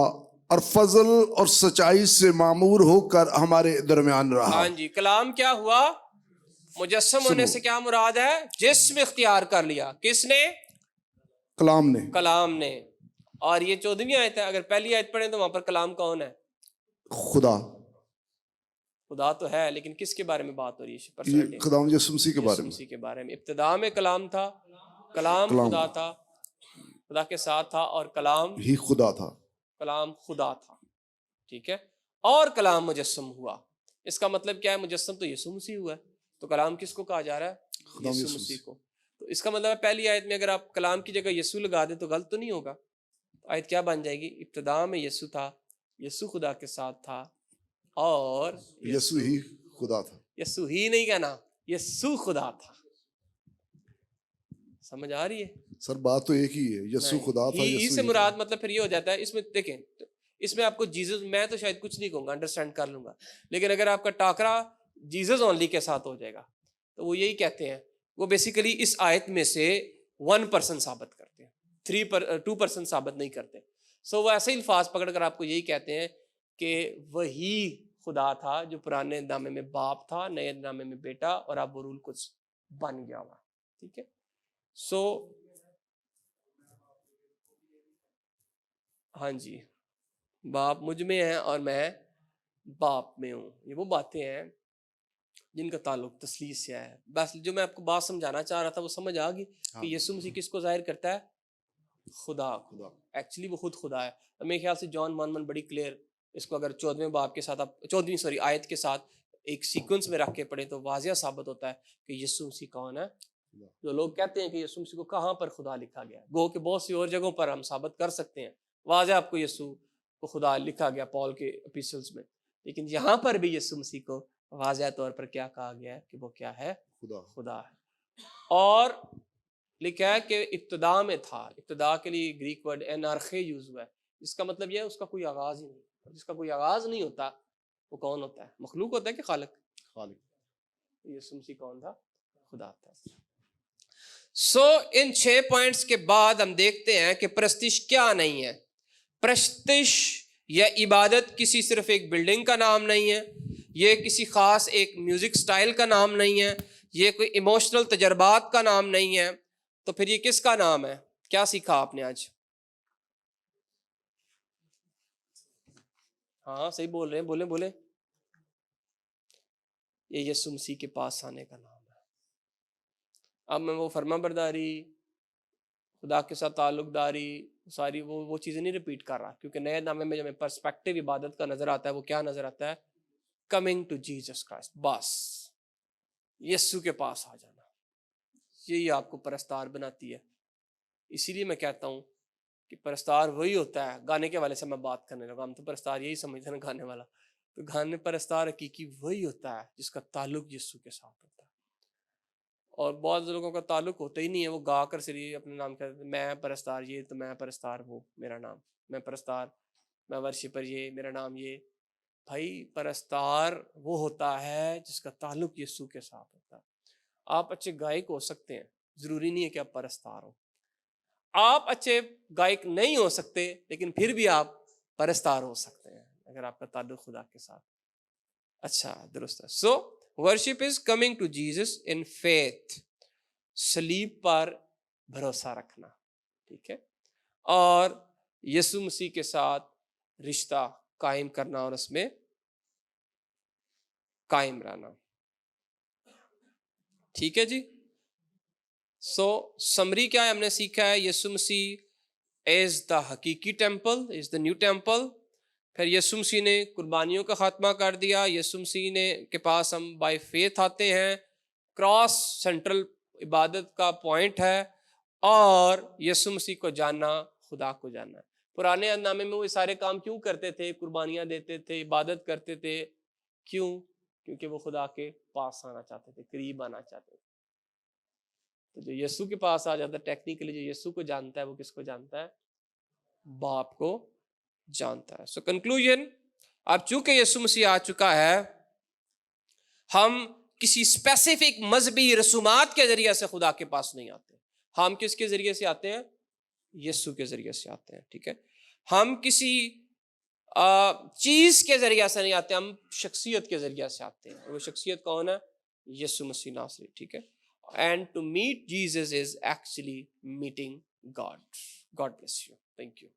اور فضل اور سچائی سے معمور ہو کر ہمارے درمیان رہا. ہاں جی, کلام کیا ہوا؟ مجسم ہونے سے کیا مراد ہے؟ جسم اختیار کر لیا. کس نے؟ کلام نے. کلام نے. اور یہ 14ویں آیت ہے. اگر پہلی آیت پڑھیں تو وہاں پر کلام کون ہے؟ خدا. خدا تو ہے, لیکن کس کے بارے میں بات ہو رہی ہے؟ یہ خداوند یسوع مسیح کے بارے میں. مسیح کے بارے میں. ابتدا میں کلام تھا, کلام خدا تھا, خدا کے ساتھ تھا, اور کلام ہی خدا تھا. کلام خدا تھا. ٹھیک ہے, اور کلام مجسم ہوا. اس کا مطلب کیا ہے؟ مجسم تو یسوع مسیح ہوا ہے, تو کلام کس کو کہا جا رہا ہے؟ یسوع مسیح کو. تو اس کا مطلب ہے پہلی آیت میں اگر آپ کلام کی جگہ یسوع لگا دیں تو غلط تو نہیں ہوگا. آیت کیا بن جائے گی؟ ابتدا میں یسوع تھا, یسوع خدا کے ساتھ تھا, اور یسوع ہی خدا تھا. یسوع ہی نہیں کہنا, یسوع خدا تھا. سمجھ آ رہی ہے؟ سر بات تو ایک ہی ہے, یسوع خدا تھا, ہی یسوع سے ہی مراد تھا. مطلب پھر یہ ہو جاتا ہے, اس میں دیکھیں اس میں آپ کو جیزس, میں تو شاید کچھ نہیں کہوں گا, انڈرسٹینڈ کر لوں گا, لیکن اگر آپ کا ٹاکرا جیزس اونلی کے ساتھ ہو جائے گا تو وہ یہی کہتے ہیں, وہ بیسیکلی اس آیت میں سے 1% ثابت کرتے ہیں, 2% ثابت نہیں کرتے. سو وہ ایسے الفاظ پکڑ کر آپ کو یہی کہتے ہیں کہ وہی خدا تھا جو پرانے نامے میں باپ تھا, نئے نامے میں بیٹا, اور اب وہ رول کچھ بن گیا ہوا. ٹھیک ہے. سو ہاں جی, باپ مجھ میں ہے اور میں باپ میں ہوں, یہ وہ باتیں ہیں جن کا تعلق تثلیث سے ہے. بس جو میں آپ کو بات سمجھانا چاہ رہا تھا وہ سمجھ آ گئی کہ یسوع مسیح کس کو ظاہر کرتا ہے؟ خدا کو. ایکچولی وہ خود خدا ہے. میرے خیال سے جان مانمن بڑی کلیئر اس کو اگر 14ویں باب کے ساتھ, آپ 14ویں آیت کے ساتھ ایک سیکوینس میں رکھ کے پڑھیں تو واضح ثابت ہوتا ہے کہ یسوع مسیح کون ہے. جو لوگ کہتے ہیں کہ یسوع مسیح کو کہاں پر خدا لکھا گیا, گو کہ بہت سی اور جگہوں پر ہم ثابت کر سکتے ہیں, واضح آپ کو یسوع کو خدا لکھا گیا پال کے اپیسٹلز میں, لیکن یہاں پر بھی یسوع مسیح کو واضح طور پر کیا کہا گیا ہے کہ وہ کیا ہے؟ خدا ہے. اور لکھا ہے کہ ابتدا میں تھا. ابتدا کے لیے گریک ورڈ انارخے یوز ہوا ہے, جس کا مطلب یہ ہے اس کا کوئی آغاز ہی نہیں. جس کا کوئی آغاز نہیں ہوتا وہ کون ہوتا ہے؟ مخلوق ہوتا ہے کہ خالق؟ یسوع مسیح کون تھا؟ خدا تھا. سو ان 6 پوائنٹس کے بعد ہم دیکھتے ہیں کہ پرستش کیا نہیں ہے. پرستش یا عبادت کسی صرف ایک بلڈنگ کا نام نہیں ہے, یہ کسی خاص ایک میوزک سٹائل کا نام نہیں ہے, یہ کوئی ایموشنل تجربات کا نام نہیں ہے. تو پھر یہ کس کا نام ہے؟ کیا سیکھا آپ نے آج؟ ہاں صحیح بول رہے ہیں, بولیں بولیں. یہ یسوع مسیح کے پاس آنے کا نام ہے. اب میں وہ فرما برداری, خدا کے ساتھ تعلق داری, ساری وہ چیزیں نہیں ریپیٹ کر رہا, کیونکہ نئے نامے میں جب ہمیں پرسپیکٹو عبادت کا نظر آتا ہے وہ کیا نظر آتا ہے؟ Coming to Jesus Christ. بس یسوع کے پاس آ جانا, یہی آپ کو پرستار بناتی ہے. اسی لیے میں کہتا ہوں کہ پرستار وہی ہوتا ہے. گانے کے والے سے میں بات کرنے لگا, ہم تو پرستار یہی سمجھتے ہیں گانے والا, تو گانے پرستار حقیقی وہی ہوتا ہے جس کا تعلق یسوع کے ساتھ ہوتا ہے. اور بہت لوگوں کا تعلق ہوتا ہی نہیں ہے, وہ گا کر صرف اپنے نام کہتے ہیں, میں پرستار یہ, تو میں پرستار وہ میرا نام, میں پرستار, میں ورشپر یہ میرا نام. یہ بھائی پرستار وہ ہوتا ہے جس کا تعلق یسوع کے ساتھ ہوتا ہے. آپ اچھے گائک ہو سکتے ہیں, ضروری نہیں ہے کہ آپ پرستار ہو. آپ اچھے گائک نہیں ہو سکتے لیکن پھر بھی آپ پرستار ہو سکتے ہیں اگر آپ کا تعلق خدا کے ساتھ اچھا درست ہے. So worship is coming to Jesus in faith, صلیب پر بھروسہ رکھنا, ٹھیک ہے, اور یسوع مسیح کے ساتھ رشتہ قائم کرنا اور اس میں قائم رہنا. ٹھیک ہے جی. سو سمری کیا ہے ہم نے سیکھا ہے؟ یسوع مسیح از دا حقیقی temple, is the new temple. پھر یسوع مسیح نے قربانیوں کا خاتمہ کر دیا. یسوع مسیح نے کے پاس ہم بائی فیتھ آتے ہیں, کراس سینٹرل عبادت کا پوائنٹ ہے, اور یسوع مسیح کو جاننا خدا کو جاننا ہے. پرانے نامے میں وہ سارے کام کیوں کرتے تھے؟ قربانیاں دیتے تھے, عبادت کرتے تھے. کیوں؟ کیونکہ وہ خدا کے پاس آنا چاہتے تھے, قریب آنا چاہتے تھے. تو جو یسوع کے پاس آ جاتا ہے, ٹیکنیکلی جو یسوع کو جانتا ہے وہ کس کو جانتا ہے؟ باپ کو جانتا ہے. سو کنکلوژن, اب چونکہ یسوع مسیح آ چکا ہے, ہم کسی اسپیسیفک مذہبی رسومات کے ذریعے سے خدا کے پاس نہیں آتے. ہم کس کے ذریعے سے آتے ہیں؟ یسوع کے ذریعے سے آتے ہیں. ٹھیک ہے, ہم کسی چیز کے ذریعے سے نہیں آتے, ہم شخصیت کے ذریعے سے آتے ہیں. وہ شخصیت کون ہے؟ یسوع مسیح ناصری. ٹھیک ہے. And to meet Jesus is actually meeting God. God bless you. Thank you.